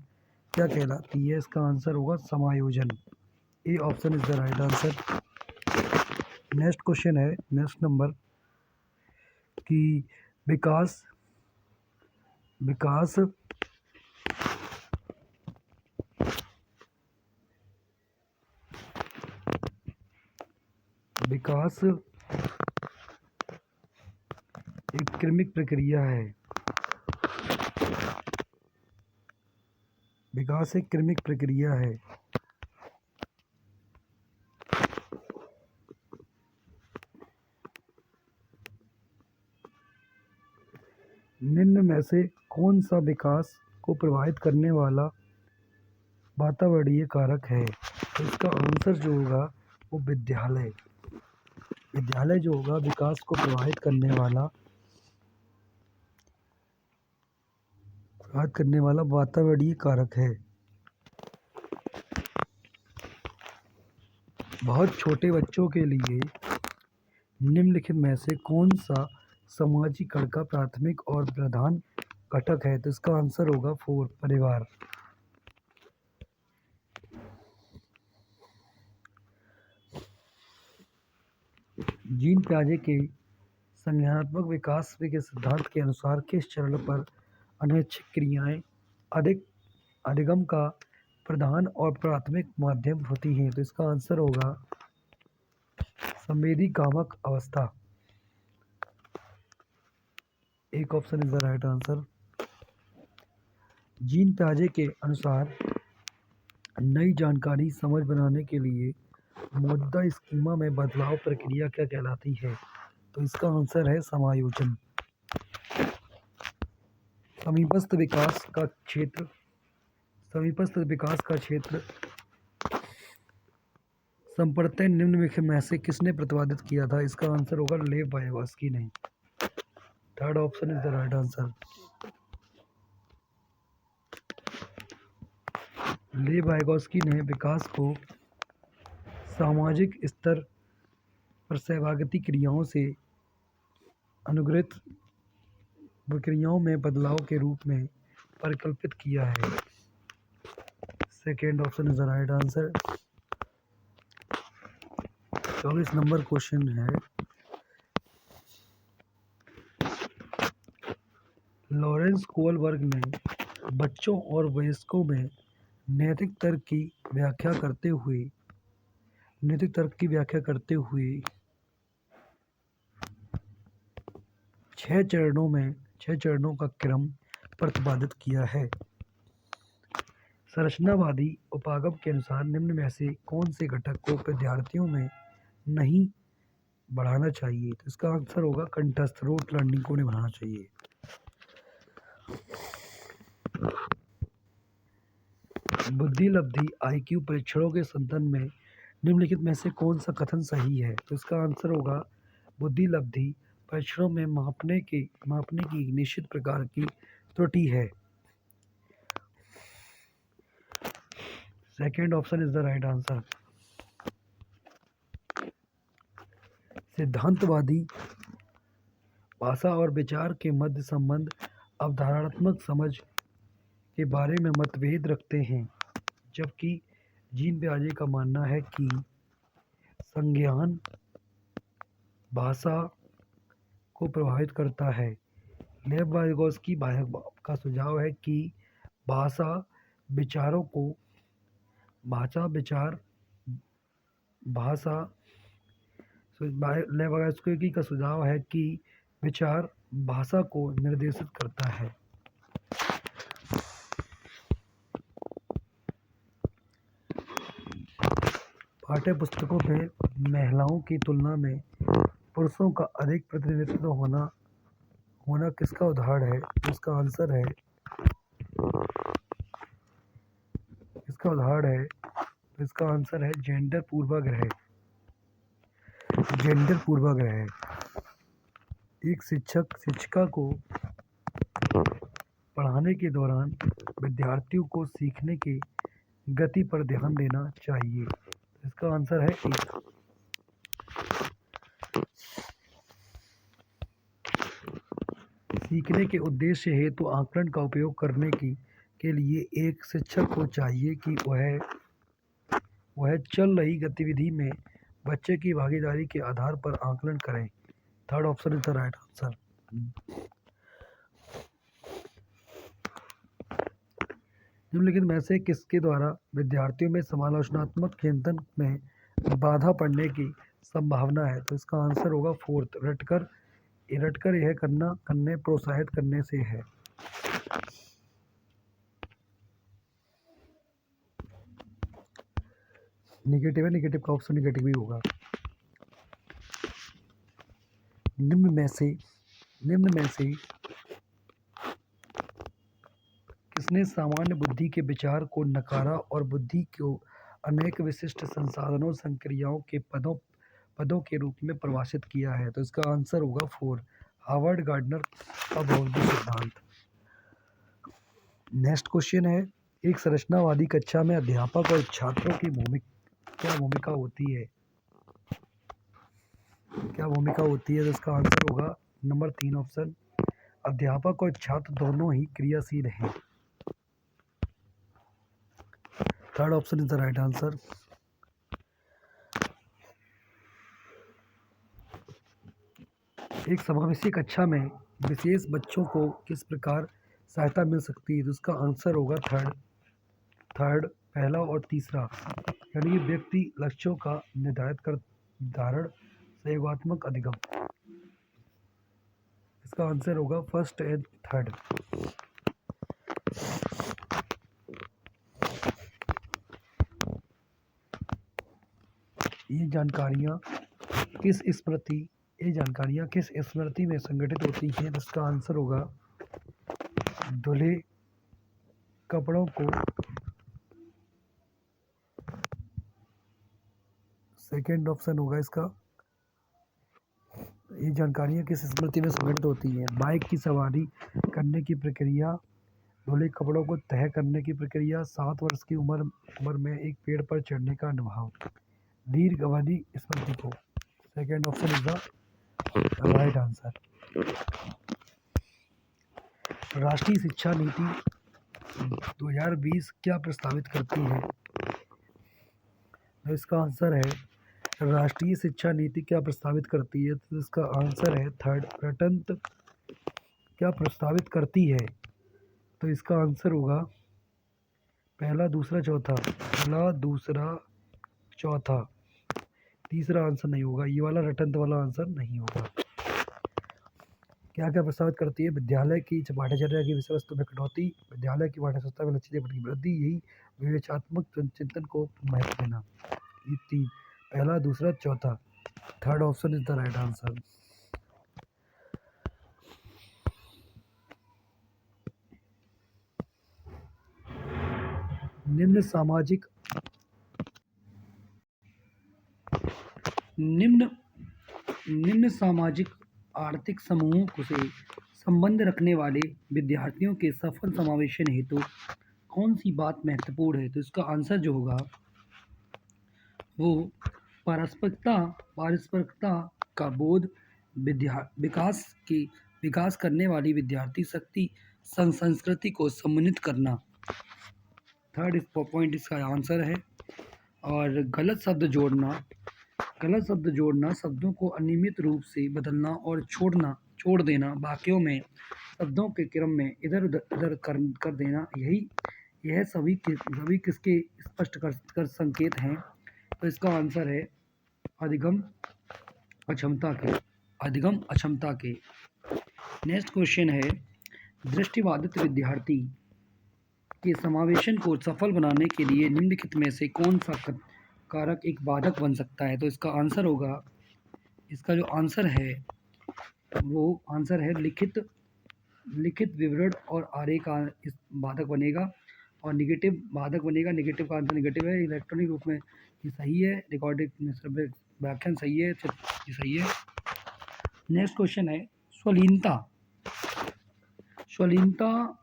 क्या कहलाती है? इसका आंसर होगा समायोजन। ए option is the right answer. Next question है, नेक्स्ट नंबर कि विकास एक क्रमिक प्रक्रिया है। विकास एक क्रमिक प्रक्रिया है। निम्न में से कौन सा विकास को प्रभावित करने वाला वातावरणीय कारक है? तो इसका आंसर जो होगा वो विद्यालय जो होगा विकास को प्रभावित करने वाला वातावरणीय कारक है। बहुत छोटे बच्चों के लिए निम्नलिखित में से कौन सा समाजीकरण का प्राथमिक और प्रधान घटक है? तो इसका आंसर होगा 4, परिवार। जीन पियाजे के संज्ञानात्मक विकास के सिद्धांत के अनुसार किस चरण पर अनैच्छिक क्रियाएं अधिगम का प्रधान और प्राथमिक माध्यम होती हैं? तो इसका आंसर होगा संवेदी कामक अवस्था। एक option is the right answer. Jean पियाजे के अनुसार नई जानकारी समझ बनाने के लिए मौजूदा स्कीमा में बदलाव प्रक्रिया क्या कहलाती है? तो इसका आंसर है समायोजन। समीपस्थ विकास का क्षेत्र संप्रत्यय निम्न में से किसने प्रतिपादित किया था? इसका आंसर होगा लेव वायगोस्की ने। Third option is the right answer. लेव वायगोस्की ने विकास को सामाजिक स्तर पर सहभागिता क्रियाओं से अनुग्रहित प्रक्रियाओं में बदलाव के रूप में परिकल्पित किया है। Second option is the right answer. 24 number question है, लॉरेंस कोलबर्ग ने बच्चों और वयस्कों में नैतिक तर्क की व्याख्या करते हुए 6 चरणों का क्रम प्रतिपादित किया है। संरचनावादी उपागम के अनुसार निम्न में से कौन से घटक को विद्यार्थियों में नहीं बढ़ाना चाहिए? तो इसका आंसर होगा कंठस्थ, रोट लर्निंग को नहीं बढ़ाना चाहिए। बुद्धि लब्धि IQ परीक्षणों के संदर्भ में निम्नलिखित में से कौन सा कथन सही है? तो इसका आंसर होगा बुद्धि लब्धि परीक्षणों में मापने की निश्चित प्रकार की त्रुटि है। Second option is the right answer. सिद्धांतवादी भाषा और विचार के मध्य संबंध अवधारणात्मक समझ के बारे में मतभेद रखते हैं, जबकि जीन पियाजे का मानना है कि संज्ञान भाषा को प्रभावित करता है। लेव वायगोस्की का सुझाव है कि भाषा विचार भाषा को निर्देशित करता है। पाठ्य पुस्तकों में महिलाओं की तुलना में पुरुषों का अधिक प्रतिनिधित्व होना किसका उदाहरण है? इसका आंसर है जेंडर पूर्वाग्रह। एक शिक्षिका को पढ़ाने के दौरान विद्यार्थियों को सीखने की गति पर ध्यान देना चाहिए। इसका आंसर है एक। सीखने के उद्देश्य हेतु आकलन का उपयोग करने के लिए एक शिक्षक को चाहिए कि वह चल रही गतिविधि में बच्चे की भागीदारी के आधार पर आकलन करें। Third option is the right answer. निम्नलिखित में से किसके द्वारा विद्यार्थियों में समालोचनात्मक चिंतन में बाधा पड़ने की संभावना है? तो इसका आंसर होगा फोर्थ, रटकर यह करने प्रोत्साहित करने से है। नेगेटिव का ऑप्शन नेगेटिव ही होगा। निम्न में से किसने सामान्य बुद्धि के विचार को नकारा और बुद्धि को अनेक विशिष्ट संसाधनों संक्रियाओं के पदों के रूप में परिभाषित किया है? तो इसका आंसर होगा 4, हार्वर्ड गार्डनर का बहुविध सिद्धांत। नेक्स्ट क्वेश्चन है, एक संरचनावादी कक्षा में अध्यापक और छात्रों की क्या भूमिका होती है? तो इसका आंसर होगा नंबर 3 ऑप्शन, अध्यापक और छात्र दोनों ही क्रियाशील हैं। Third option is the right answer. एक समावेशी कक्षा में विशेष बच्चों को किस प्रकार सहायता मिल सकती है? तो उसका आंसर होगा थर्ड, पहला और तीसरा, यानी व्यक्ति लक्ष्यों का निर्धारण सहयोगात्मक अधिगम। इसका आंसर होगा फर्स्ट एंड थर्ड। ये जानकारियाँ किस स्मृति में संगठित होती हैं? इसका आंसर होगा धुले कपड़ों को, सेकेंड ऑप्शन होगा इसका। ये जानकारियाँ किस स्मृति में संगठित होती हैं? बाइक की सवारी करने की प्रक्रिया, धुले कपड़ों को तह करने की प्रक्रिया, 7 वर्ष की उम्र में एक पेड़ पर चढ़ने का अनुभव। दीर्घ अवधि स्मृति को। Second option is the right answer. राष्ट्रीय शिक्षा नीति 2020 क्या प्रस्तावित करती है? तो इसका आंसर है राष्ट्रीय शिक्षा नीति क्या प्रस्तावित करती है? तो इसका आंसर है थर्ड, प्रतंत्र क्या प्रस्तावित करती है? तो इसका आंसर होगा पहला दूसरा चौथा। तीसरा आंसर नहीं होगा, ये वाला रटंत वाला आंसर नहीं होगा। क्या क्या प्रस्तावित करती है? विद्यालय की पाठ्यचर्या की विषय वस्तु में कटौती, विद्यालय की पाठ्यपुस्तक में लचीलेपन की वृद्धि, यही विवेचनात्मक चिंतन को महत्व देना। ये 3, पहला दूसरा चौथा। Third option is the right answer. निम्न सामाजिक आर्थिक समूहों से संबंध रखने वाले विद्यार्थियों के सफल समावेशन हेतु कौन सी बात महत्वपूर्ण है? तो इसका आंसर जो होगा वो पारस्परिकता का बोध, विकास करने वाली विद्यार्थी शक्ति संस्कृति को सम्मानित करना। थर्ड पॉइंट इसका आंसर है। और गलत शब्द जोड़ना, शब्दों को अनियमित रूप से बदलना और छोड़ देना, वाक्यों में शब्दों के क्रम में इधर उधर कर देना, यह सभी किसके स्पष्ट कर संकेत हैं? तो इसका आंसर है अधिगम अक्षमता के। नेक्स्ट क्वेश्चन है, दृष्टिबाधित विद्यार्थी के समावेशन को सफल बनाने के लिए निम्नलिखित में से कौन सा कारक एक बाधक बन सकता है? तो इसका आंसर होगा, इसका जो आंसर है वो आंसर है लिखित विवरण और आरेख इस बाधक बनेगा, और निगेटिव बाधक बनेगा। निगेटिव का आंसर निगेटिव है। इलेक्ट्रॉनिक रूप में ये सही है, रिकॉर्डिंग व्याख्यान सही है, ये सही है। नेक्स्ट क्वेश्चन है, स्वलीनता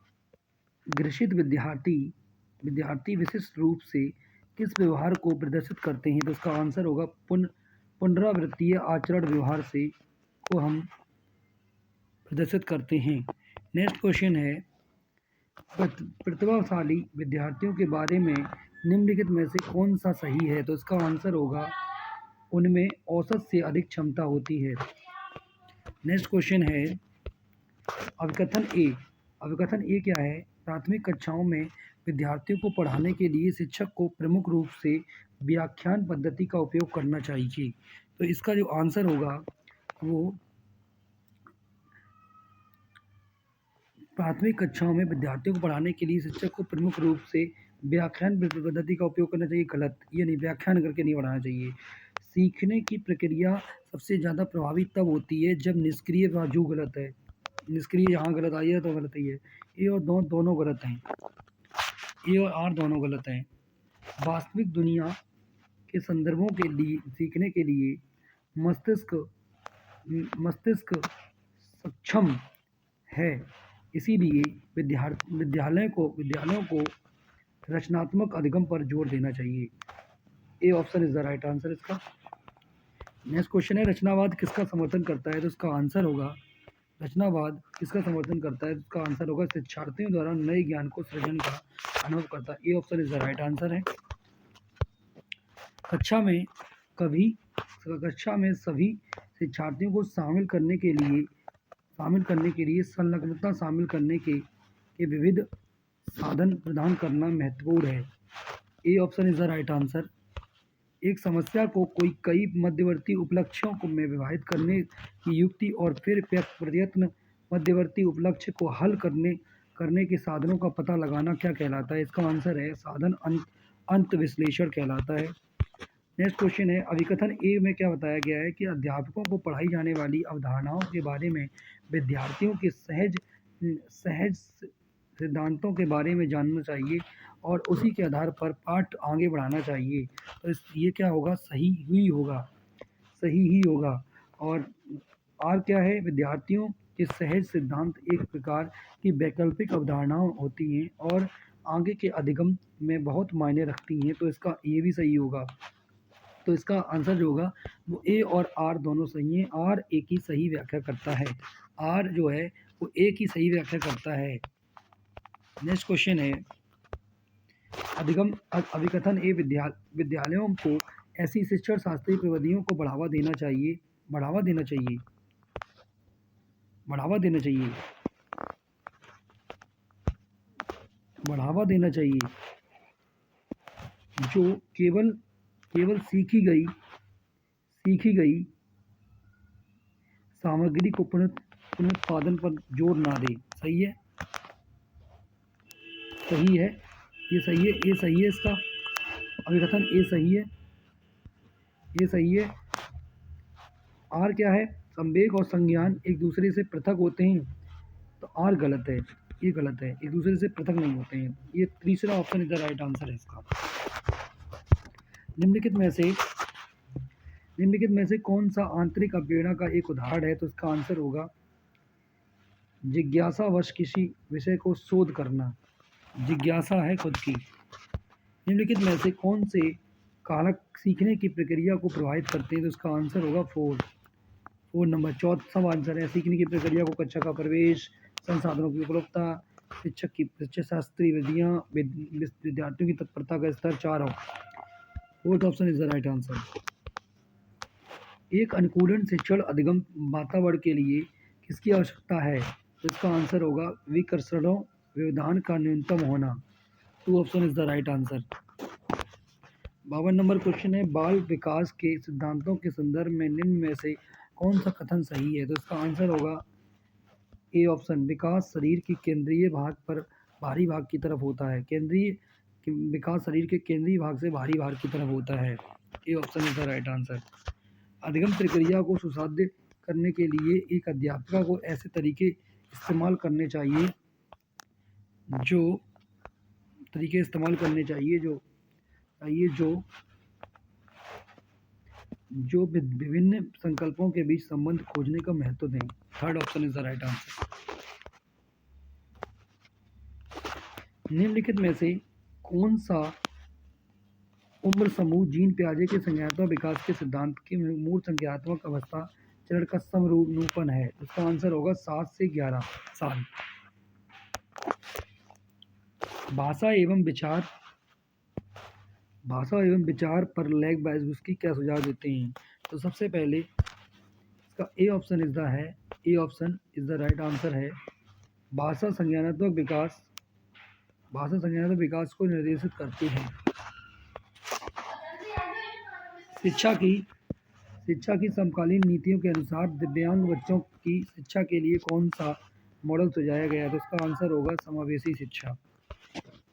ग्रसित विद्यार्थी विशिष्ट रूप से किस व्यवहार को प्रदर्शित करते हैं? तो इसका आंसर होगा पुनरावृत्तीय आचरण व्यवहार से को हम प्रदर्शित करते हैं। नेक्स्ट क्वेश्चन है, प्रतिभाशाली विद्यार्थियों के बारे में निम्नलिखित में से कौन सा सही है? तो इसका आंसर होगा उनमें औसत से अधिक क्षमता होती है। नेक्स्ट क्वेश्चन है, अवकथन ए क्या है? प्राथमिक कक्षाओं में विद्यार्थियों को पढ़ाने के लिए शिक्षक को प्रमुख रूप से व्याख्यान पद्धति का उपयोग करना चाहिए। तो इसका जो आंसर होगा वो प्राथमिक कक्षाओं में विद्यार्थियों को पढ़ाने के लिए शिक्षक को प्रमुख रूप से व्याख्यान पद्धति का उपयोग करना चाहिए। गलत, ये नहीं, व्याख्यान करके नहीं पढ़ाना चाहिए। सीखने की प्रक्रिया सबसे ज़्यादा प्रभावी तब होती है जब निष्क्रिय बाजू गलत है। निष्क्रिय यहाँ गलत आई है तो गलत ही है। ए और दोनों गलत हैं। ए और आर दोनों गलत हैं। वास्तविक दुनिया के संदर्भों के लिए सीखने के लिए मस्तिष्क सक्षम है, इसीलिए विद्यालयों को रचनात्मक अधिगम पर जोर देना चाहिए। ए option is the right answer इसका। नेक्स्ट क्वेश्चन है, रचनावाद किसका समर्थन करता है? तो इसका आंसर होगा रचनावाद किसका समर्थन करता है? इसका आंसर होगा शिक्षार्थियों द्वारा नए ज्ञान को सृजन का अनुभव करता है। ए option is the right answer है। कक्षा में सभी शिक्षार्थियों को शामिल करने के लिए संलग्नता शामिल करने के विविध साधन प्रदान करना महत्वपूर्ण है। ए option is the right answer. एक समस्या को कई मध्यवर्ती उपलक्ष्यों को में विभाजित करने की युक्ति और फिर प्रयत्न मध्यवर्ती उपलक्ष्य को हल करने के साधनों का पता लगाना क्या कहलाता है? इसका आंसर है साधन अंत विश्लेषण कहलाता है। नेक्स्ट क्वेश्चन है, अभिकथन ए में क्या बताया गया है कि अध्यापकों को पढ़ाई जाने वाली अवधारणाओं के बारे में विद्यार्थियों के सहज सिद्धांतों के बारे में जानना चाहिए और उसी के आधार पर पाठ आगे बढ़ाना चाहिए। तो ये क्या होगा? सही ही होगा। और आर क्या है? विद्यार्थियों के सहज सिद्धांत एक प्रकार की वैकल्पिक अवधारणाएं होती हैं और आगे के अधिगम में बहुत मायने रखती हैं। तो इसका ये भी सही होगा। तो इसका आंसर जो होगा वो ए और आर दोनों सही हैं। आर ए की सही व्याख्या करता है। आर जो है वो ए की सही व्याख्या करता है। नेक्स्ट क्वेश्चन है, अभिकथन ए विद्यालयों को ऐसी शिक्षण शास्त्रीय प्रविधियों को बढ़ावा देना चाहिए जो केवल सीखी गई सामग्री को पुनरुत्पादन पर जोर ना दे। सही है, ये सही है इसका अभिकथन ए सही है। आर क्या है? संवेग और संज्ञान एक दूसरे से पृथक होते हैं। तो आर गलत है, ये गलत है, एक दूसरे से पृथक नहीं होते हैं। ये तीसरा option is the right answer है इसका। निम्नलिखित में से कौन सा आंतरिक अवप्रेरणा का एक उदाहरण है? तो इसका आंसर होगा जिज्ञासावश किसी विषय को शोध करना। जिज्ञासा है खुद की। निम्नलिखित में से कौन से कारक सीखने की प्रक्रिया को प्रभावित करते हैं? तो इसका आंसर होगा 4 नंबर। चौथा आंसर है सीखने की प्रक्रिया को कक्षा का प्रवेश, संसाधनों की उपलब्धता, शिक्षक की शास्त्रीय विधियाँ, विद्यार्थियों की तत्परता का स्तर। 4 fourth option is the right answer. एक अनुकूलन शिक्षण अधिगम वातावरण के लिए किसकी आवश्यकता है? तो इसका आंसर होगा विकर्षणों व्यवधान का न्यूनतम होना। 2 option is the right answer. 52 number question है, बाल विकास के सिद्धांतों के संदर्भ में निम्न में से कौन सा कथन सही है? तो इसका आंसर होगा ए ऑप्शन, विकास शरीर की केंद्रीय भाग पर बाहरी भाग की तरफ होता है। विकास शरीर के केंद्रीय भाग से बाहरी भाग की तरफ होता है। ए option is the right answer. अधिगम प्रक्रिया को सुसाध्य करने के लिए एक अध्यापिका को ऐसे तरीके इस्तेमाल करने चाहिए जो विभिन्न संकल्पों के बीच संबंध खोजने का महत्व दें। Third option is the right answer. निम्नलिखित में से कौन सा उम्र समूह जीन पियाजे के संज्ञानात्मक विकास के सिद्धांत की मूल संज्ञानात्मक अवस्था चरण का समरूपन है? इसका आंसर होगा 7 से 11 साल। भाषा एवं विचार पर लेग बाइजवस्की क्या सुझाव देते हैं? तो सबसे पहले इसका ए option is the right answer है। भाषा संज्ञानात्मक विकास को निर्देशित करती है। शिक्षा की समकालीन नीतियों के अनुसार दिव्यांग बच्चों की शिक्षा के लिए कौन सा मॉडल सुझाया गया है? तो इसका आंसर होगा समावेशी शिक्षा।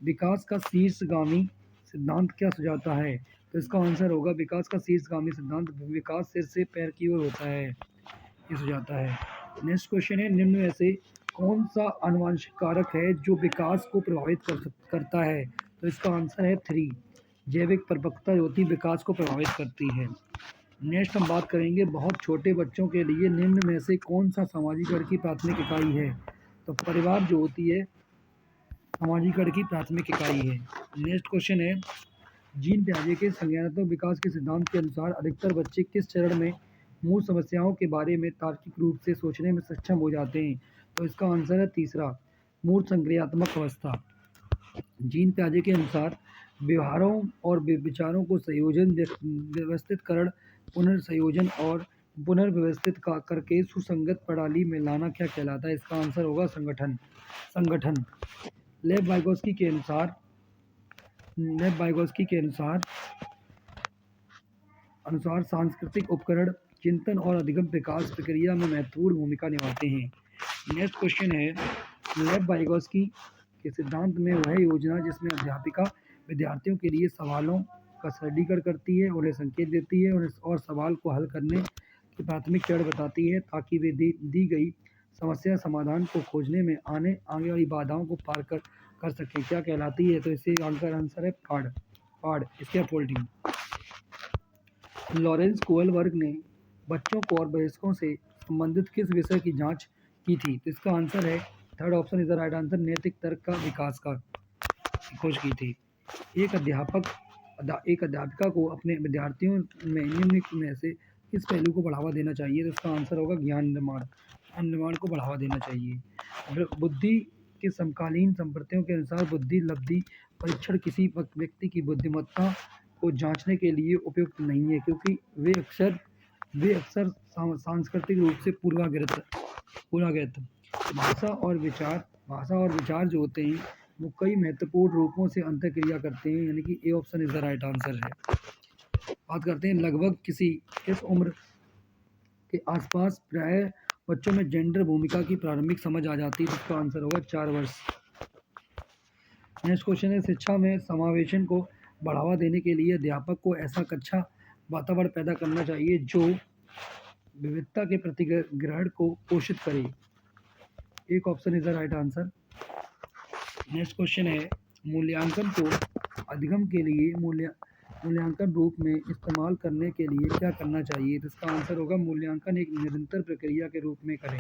विकास का शीर्षगामी सिद्धांत क्या सुझाता है? तो इसका आंसर होगा विकास का शीर्षगामी सिद्धांत विकास सिर से पैर की ओर होता है, ये सुझाता है। नेक्स्ट क्वेश्चन है, निम्न में से कौन सा आनुवंशिक कारक है जो विकास को प्रभावित करता है? तो इसका आंसर है 3, जैविक परिपक्वता होती विकास को प्रभावित करती है। नेक्स्ट हम बात करेंगे बहुत छोटे बच्चों के लिए निम्न में से कौन सा सामाजिकरण की प्राथमिक इकाई है? तो परिवार जो होती है सामाजिकरण की प्राथमिक इकाई है। नेक्स्ट क्वेश्चन है, जीन पियाजे के संज्ञानात्मक विकास के सिद्धांत के अनुसार अधिकतर बच्चे किस चरण में मूल समस्याओं के बारे में तार्किक रूप से सोचने में सक्षम हो जाते हैं? तो इसका आंसर है तीसरा, मूल संक्रियात्मक अवस्था। जीन पियाजे के अनुसार व्यवहारों और विचारों को संयोजन, व्यवस्थितकरण, पुनर्संयोजन और पुनर्व्यवस्थित करके सुसंगत प्रणाली में लाना क्या कहलाता है? इसका आंसर होगा संगठन। लेव वाइगोस्की के अनुसार अनुसार सांस्कृतिक उपकरण चिंतन और अधिगम विकास प्रक्रिया में महत्वपूर्ण भूमिका निभाते हैं। नेक्स्ट क्वेश्चन है, लेव वाइगोत्स्की के सिद्धांत में वह योजना जिसमें अध्यापिका विद्यार्थियों के लिए सवालों का सरलीकरण करती है, उन्हें संकेत देती है और सवाल को हल करने की प्राथमिक चरण बताती है ताकि वे दी गई समस्या समाधान को खोजने में आगे वाली बाधाओं को पार कर सकें, क्या कहलाती है? तो इससे आंसर है पाड़ स्कैफोल्डिंग। लॉरेंस कोहलबर्ग ने बच्चों को और वयस्कों से संबंधित किस विषय की जांच की थी? तो इसका आंसर है, third option is the right answer, नैतिक तर्क का विकास का खोज की थी। एक अध्यापिका को अपने विद्यार्थियों में निम्नलिखित में से किस पहलू को बढ़ावा देना चाहिए? तो इसका आंसर होगा ज्ञान निर्माण को बढ़ावा देना चाहिए। बुद्धि के समकालीन संप्रदायों के अनुसार बुद्धि लब्धि परीक्षण किसी व्यक्ति की बुद्धिमत्ता को जांचने के लिए उपयुक्त नहीं है, क्योंकि वे अक्सर सांस्कृतिक रूप से पूर्वाग्रत। भाषा और विचार जो होते हैं वो कई महत्वपूर्ण रूपों से अंतःक्रिया करते हैं, यानी कि ए option is the right answer है। बात करते हैं लगभग किस उम्र के आसपास प्राय बच्चों में जेंडर भूमिका की प्रारंभिक समझ आ जाती है? इसका आंसर होगा 4 वर्ष। नेक्स्ट क्वेश्चन है, शिक्षा में समावेशन को बढ़ावा देने के लिए अध्यापक को ऐसा कक्षा वातावरण पैदा करना चाहिए जो विविधता के प्रति ग्रहण को पोषित करे। एक option is the right answer. Next question है, मूल्यांकन को अधिगम के लिए मूल्यांकन रूप में इस्तेमाल करने के लिए क्या करना चाहिए? तो इसका आंसर होगा मूल्यांकन एक निरंतर प्रक्रिया के रूप में करें।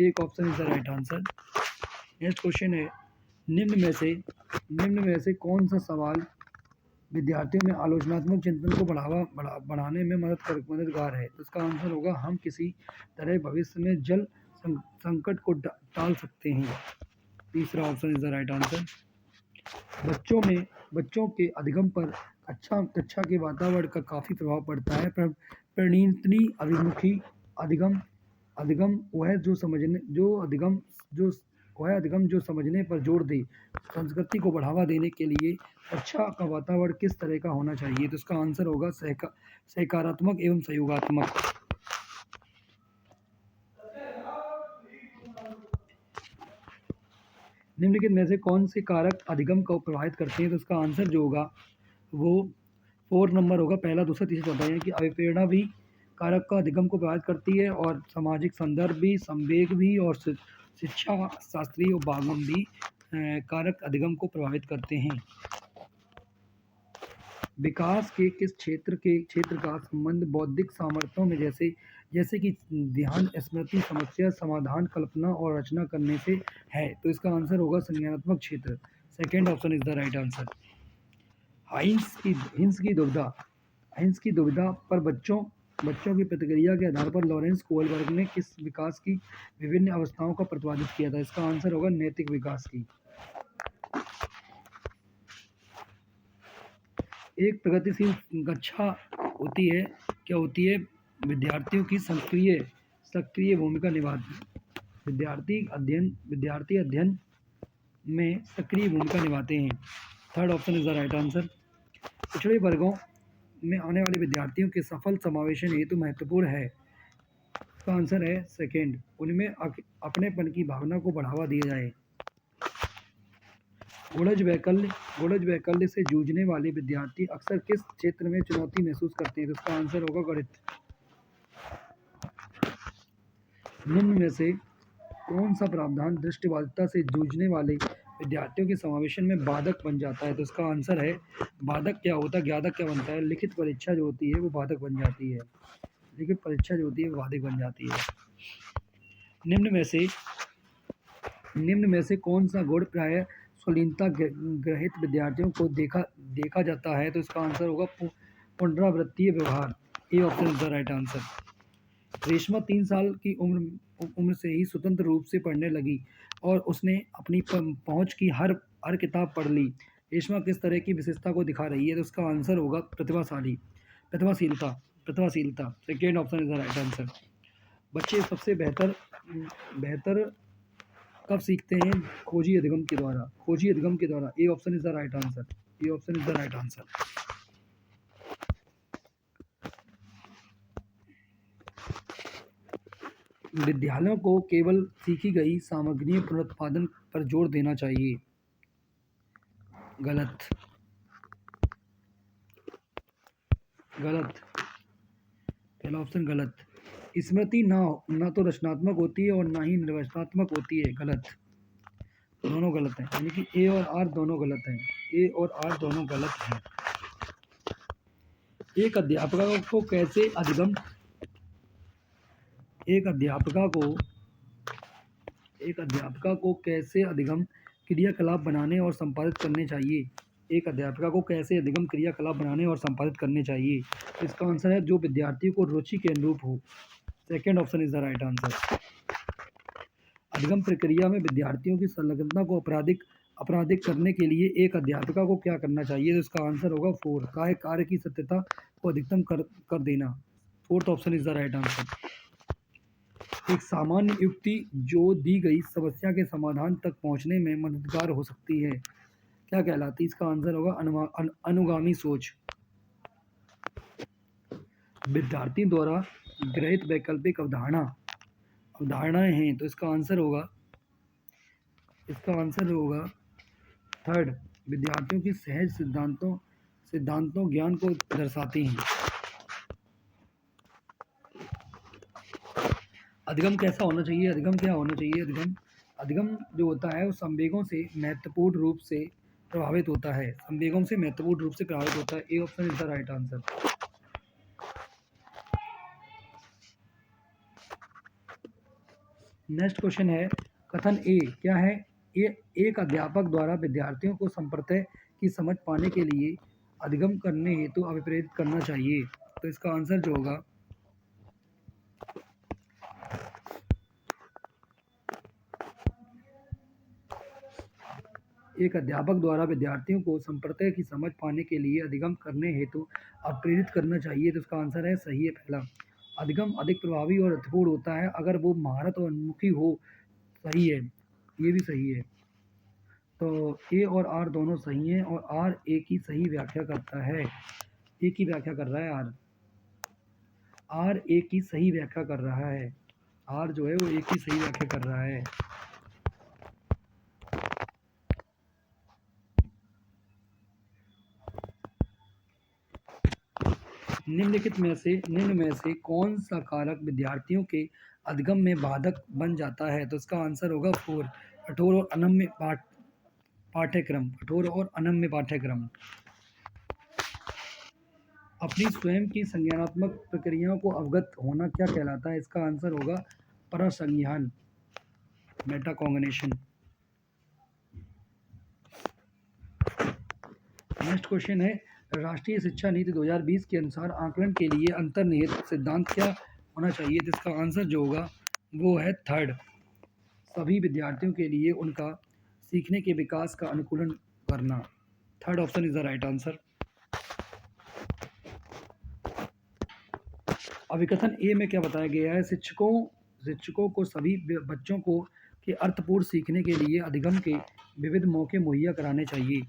एक option is the right answer. Next question है, निम्न में से कौन सा सवाल विद्यार्थियों में आलोचनात्मक चिंतन को बढ़ाने में मददगार है? तो इसका आंसर होगा, हम किसी तरह भविष्य में जल संकट को टाल सकते हैं। तीसरा option is the right answer. बच्चों के अधिगम पर कक्षा के वातावरण का काफ़ी प्रभाव पड़ता है। परिणीति अभिमुखी अधिगम वह अधिगम जो समझने पर जोर दे। संस्कृति को बढ़ावा देने के लिए कक्षा का वातावरण किस तरह का होना चाहिए? तो इसका आंसर होगा सकारात्मक एवं सहयोगात्मक। निम्नलिखित में से कौन से कारक अधिगम को प्रभावित करते हैं? तो इसका आंसर जो होगा वो 4 नंबर होगा, पहला दूसरा तीसरा चौथा, यानी कि अभिप्रेरणा भी कारक का अधिगम को प्रभावित करती है और सामाजिक संदर्भ भी, संवेग भी और शिक्षा शास्त्रीय उपागम भी कारक अधिगम को प्रभावित करते हैं। विकास के किस क्षेत्र का संबंध बौद्धिक सामर्थ्यों में जैसे कि ध्यान, स्मृति, समस्या समाधान, कल्पना और रचना करने से है? तो इसका आंसर होगा संज्ञानात्मक क्षेत्र। Second option is the right answer. Hints की दुविधा पर बच्चों की प्रतिक्रिया के आधार पर लॉरेंस कोहलबर्ग ने किस विकास की विभिन्न अवस्थाओं का प्रतिपादित किया था? इसका आंसर होगा नैतिक विकास की। एक प्रगतिशील कक्षा होती है विद्यार्थियों की सक्रिय भूमिका निभाती। विद्यार्थी अध्ययन में सक्रिय भूमिका निभाते हैं। Third option is the right answer. पिछड़े वर्गों में आने वाले विद्यार्थियों के सफल समावेशन हेतु महत्वपूर्ण है। इसका आंसर है सेकेंड, उनमें अपनेपन की भावना को बढ़ावा दिया जाए। गुणज वैकल्य से जूझने वाले विद्यार्थी अक्सर किस क्षेत्र में चुनौती महसूस करते हैं? तो इसका आंसर होगा गणित। निम्न में से कौन सा प्रावधान दृष्टिबाधिता से जूझने वाले विद्यार्थियों के समावेशन में बाधक बन जाता है? तो इसका आंसर है, बाधक क्या होता है, ज्ञाधक क्या बनता है? लिखित परीक्षा जो होती है वो बाधक बन जाती है। लिखित परीक्षा जो होती है वो बाधक बन जाती है। निम्न में से कौन सा गुण प्राय स्वलीनता ग्रहित विद्यार्थियों को देखा जाता है? तो इसका आंसर होगा पुनरावृत्तीय व्यवहार। ए option is the right answer. Reshma 3 साल की उम्र से ही स्वतंत्र रूप से पढ़ने लगी और उसने अपनी पहुंच की हर किताब पढ़ ली। रेशमा किस तरह की विशेषता को दिखा रही है? तो उसका आंसर होगा प्रतिभाशीलता। Second option is the right answer. बच्चे सबसे बेहतर कब सीखते हैं? खोजी अधिगम के द्वारा। ए option is the right answer. विद्यालयों को केवल सीखी गई सामग्री पुनरुत्पादन पर जोर देना चाहिए। गलत। गलत। पहला ऑप्शन गलत। स्मृति ना तो रचनात्मक होती है और ना ही निर्वचनात्मक होती है। गलत। दोनों गलत हैं, यानी कि ए और आर दोनों गलत हैं। ए और आर दोनों गलत हैं। एक अध्यापक को कैसे अधिगम क्रियाकलाप बनाने और संपादित करने चाहिए। एक अध्यापिका को कैसे अधिगम क्रियाकलाप बनाने और संपादित करने चाहिए। इसका आंसर है जो विद्यार्थी को रुचि के अनुरूप हो। Second option is the right answer. अधिगम प्रक्रिया में विद्यार्थियों की संलग्नता को अपराधिक करने के लिए एक अध्यापिका को क्या करना चाहिए। तो इसका आंसर होगा 4, कार्य की सत्यता को अधिकतम कर देना। Fourth option is the right answer. एक सामान्य युक्ति जो दी गई समस्या के समाधान तक पहुंचने में मददगार हो सकती है, क्या कहलाती है। इसका आंसर होगा अनुगामी सोच। विद्यार्थी द्वारा गृहीत वैकल्पिक अवधारणाएं हैं, तो इसका आंसर होगा थर्ड, विद्यार्थियों की सहज सिद्धांतों ज्ञान को दर्शाती हैं। अधिगम कैसा होना चाहिए। अधिगम क्या होना चाहिए। अधिगम जो होता है वो संवेगों से महत्वपूर्ण रूप से प्रभावित होता है। ए option is the right answer. Next question है कथन ए क्या है। एक अध्यापक द्वारा विद्यार्थियों को संप्रदाय की समझ पाने के लिए अधिगम करने हेतु अभिप्रेरित करना चाहिए। तो इसका आंसर जो होगा एक अध्यापक द्वारा विद्यार्थियों को संप्रदाय की समझ पाने के लिए अधिगम करने हेतु अप्रेरित करना चाहिए। तो इसका आंसर है सही है पहला। अधिगम अधिक प्रभावी और अर्थपूर्ण होता है अगर वो महारत और उन्मुखी हो। सही है, ये भी सही है। तो ए और आर दोनों सही हैं और आर ए की सही व्याख्या करता है। ए की व्याख्या कर रहा है आर ए की सही व्याख्या कर रहा है। आर जो है वो ए की सही व्याख्या कर रहा है। निम्न में से कौन सा कारक विद्यार्थियों के अधिगम में बाधक बन जाता है। तो इसका आंसर होगा 4, कठोर और अनम्य पाठ्यक्रम। अपनी स्वयं की संज्ञानात्मक प्रक्रियाओं को अवगत होना क्या कहलाता है। इसका आंसर होगा परसंज्ञान, मेटाकॉग्निशन। नेक्स्ट क्वेश्चन है राष्ट्रीय शिक्षा नीति 2020 के अनुसार आकलन के लिए अंतर्निहित सिद्धांत क्या होना चाहिए। जिसका आंसर जो होगा वो है थर्ड, सभी विद्यार्थियों के लिए उनका सीखने के विकास का अनुकूलन करना। Third option is the right answer. अभिकथन ए में क्या बताया गया है। शिक्षकों को सभी बच्चों को के अर्थपूर्ण सीखने के लिए अधिगम के विविध मौके मुहैया कराने चाहिए।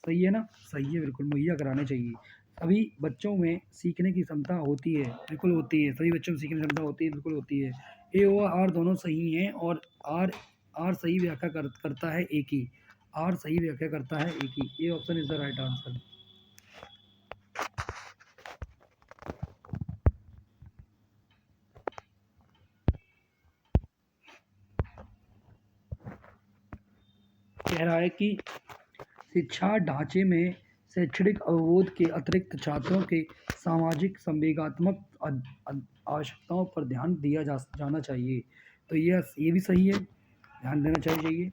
सही है ना। सही है, बिल्कुल मुहैया कराने चाहिए। सभी बच्चों में सीखने की क्षमता होती है, बिल्कुल होती है। सभी बच्चों में सीखने की क्षमता होती है, बिल्कुल होती है। ए और आर दोनों सही हैं और आर सही व्याख्या करता है ए की। आर सही व्याख्या करता है ए की। ए option is the right answer. कह रहा है कि शिक्षा ढांचे में शैक्षणिक अवबोध के अतिरिक्त छात्रों के सामाजिक संवेगात्मक आवश्यकताओं पर ध्यान दिया जाना चाहिए। तो ये भी सही है, ध्यान देना चाहिए।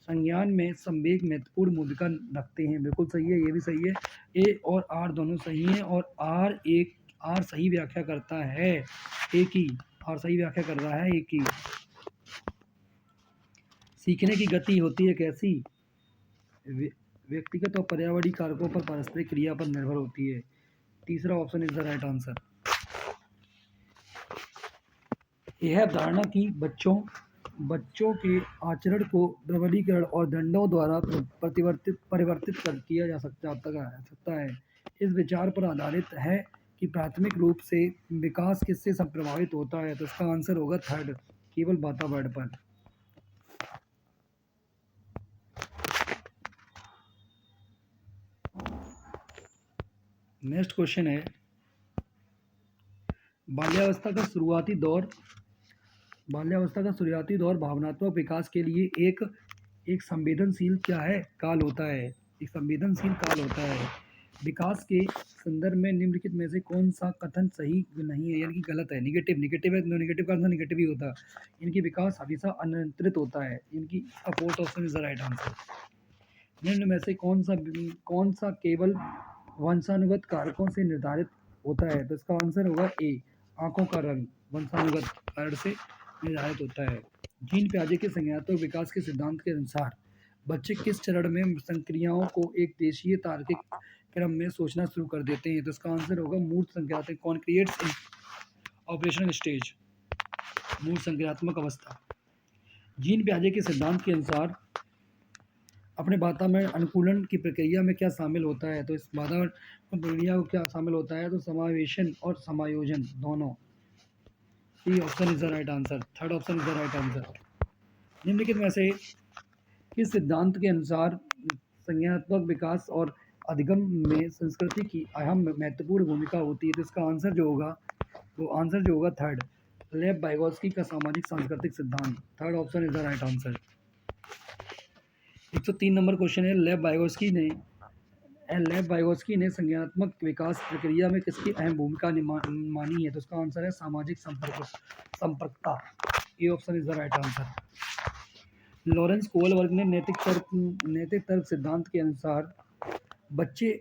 संज्ञान में संवेग महत्वपूर्ण भूमिका रखते हैं, बिल्कुल सही है, ये भी सही है। ए और आर दोनों सही हैं और आर सही व्याख्या करता है ए की। आर सही व्याख्या कर रहा है ए की। सीखने की गति होती है कैसी। व्यक्तिगत और पर्यावरणीय कारकों पर पारस्परिक क्रिया पर निर्भर होती है। तीसरा option is the right answer. यह धारणा कि बच्चों के आचरण को प्रबलीकरण और दंडों द्वारा परिवर्तित किया जा सकता है, इस विचार पर आधारित है कि प्राथमिक रूप से विकास किससे सब प्रभावित होता है, तो इसका आंसर होगा थर्ड, केवल वातावरण पर। नेक्स्ट क्वेश्चन है, बाल्यावस्था का शुरुआती दौर भावनात्मक विकास के लिए एक संवेदनशील क्या है, काल होता है। एक संवेदनशील काल होता है। विकास के संदर्भ में निम्नलिखित में से कौन सा कथन सही नहीं है, यानी कि गलत है। निगेटिव है, नेगेटिव का आंसर निगेटिव ही होता है। इनकी विकास हमेशा अनियंत्रित होता है। इनकी fourth option is the right answer. निम्न में से कौन सा केवल वंशानुगत कारकों से निर्धारित होता है, तो इसका आंसर होगा ए, आंखों का रंग वंशानुगत कारण से निर्धारित होता है। जीन प्याजे के संज्ञानात्मक विकास के सिद्धांत के अनुसार बच्चे किस चरण में संक्रियाओं को एक देशीय तार्किक क्रम में सोचना शुरू कर देते हैं, तो इसका आंसर होगा मूर्त संक्रियात्मक, कॉन्क्रिएट्स इन ऑपरेशनल स्टेज, मूर्त संक्रियात्मक अवस्था। जीन प्याजे के सिद्धांत के अनुसार अपने वातावरण अनुकूलन की प्रक्रिया में क्या शामिल होता है, तो इस वातावरण प्रक्रिया को क्या शामिल होता है, तो समावेशन और समायोजन दोनों। C option is the right answer, third option is the right answer. निम्नलिखित में से किस सिद्धांत के अनुसार संज्ञानात्मक विकास और अधिगम में संस्कृति की अहम महत्वपूर्ण भूमिका होती है, तो इसका आंसर जो होगा थर्ड, लेव वाइगोत्स्की का सामाजिक सांस्कृतिक सिद्धांत। Third option is the right answer. 103 number question है, लेव वाइगोत्स्की ने संज्ञानात्मक विकास प्रक्रिया में किसकी अहम भूमिका मानी है, तो उसका आंसर है सामाजिक संपर्कता। A option is the right answer. Lawrence Kohlberg ने नैतिक तर्क सिद्धांत के अनुसार बच्चे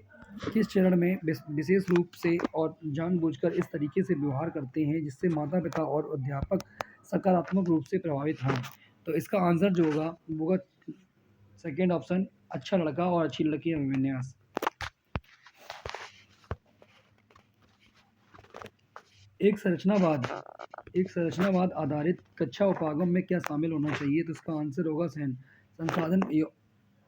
किस चरण में विशेष रूप से और जानबूझकर इस तरीके से व्यवहार करते हैं जिससे माता पिता और अध्यापक सकारात्मक रूप से प्रभावित हों, तो इसका आंसर जो होगा सेकेंड ऑप्शन, अच्छा लड़का और अच्छी लड़की अभिविन्यास। एक संरचनावाद आधारित कक्षा उपागम में क्या शामिल होना चाहिए, तो इसका आंसर होगा संसाधन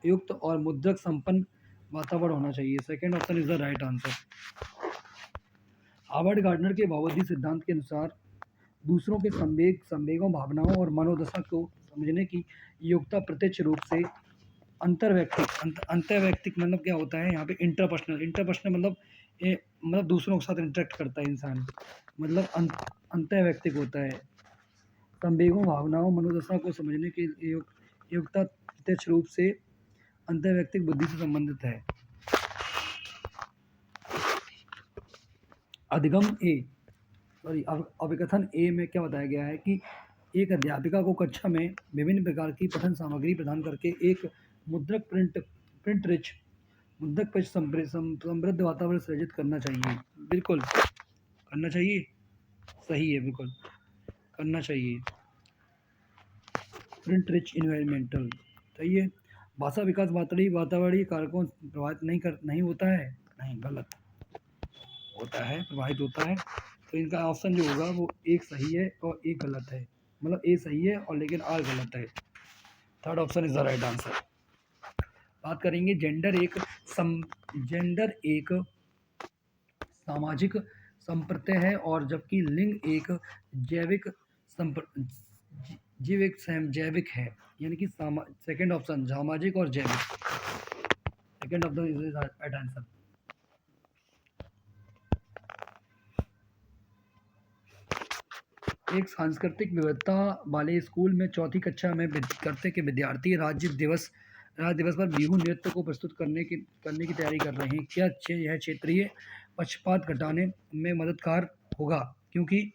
युक्त और मुद्रक संपन्न वातावरण होना चाहिए। Second option is the right answer. Harvard gardener के भाववादी सिद्धांत के अनुसार दूसरों के संवेगों, भावनाओं और मनोदशा को समझने की योग्यता प्रत्यक्ष रूप से अंतर्वैयक्तिक मतलब क्या होता है यहाँ पे, इंटरपर्सनल मतलब दूसरों के साथ इंटरेक्ट करता है इंसान, मतलब अंतर्वैयक्तिक होता है। संवेगों, भावनाओं, मनोदशा को समझने की योग्यता प्रत्यक्ष रूप से अंतर्वैयक्तिक बुद्धि से संबंधित है। अभिकथन ए में क्या बताया गया है कि एक अध्यापिका को कक्षा में विभिन्न प्रकार की पठन सामग्री प्रदान करके एक मुद्रक प्रिंट रिच समृद्ध वातावरण सृजित करना चाहिए। बिल्कुल करना चाहिए, सही है, बिल्कुल करना चाहिए। प्रिंट रिच इन्वायरमेंटल, सही है। भाषा विकास वातावरणीय कारकों प्रभावित नहीं होता है, नहीं, गलत होता है, प्रभावित होता है। तो इनका ऑप्शन जो होगा वो एक सही है और एक गलत है, मतलब ए सही है और लेकिन आर गलत है। Third option is the right answer. बात करेंगे जेंडर एक सामाजिक संप्रत्यय है और जबकि लिंग एक जैविक जैविक है, यानी कि सेकेंड ऑप्शन सामाजिक और जैविक, second option is the right answer. एक सांस्कृतिक विविधता वाले स्कूल में चौथी कक्षा में करते के विद्यार्थी राज्य दिवस पर बिहू नृत्य को प्रस्तुत करने की तैयारी कर रहे हैं। क्या यह क्षेत्रीय पक्षपात घटाने में मददगार होगा, क्योंकि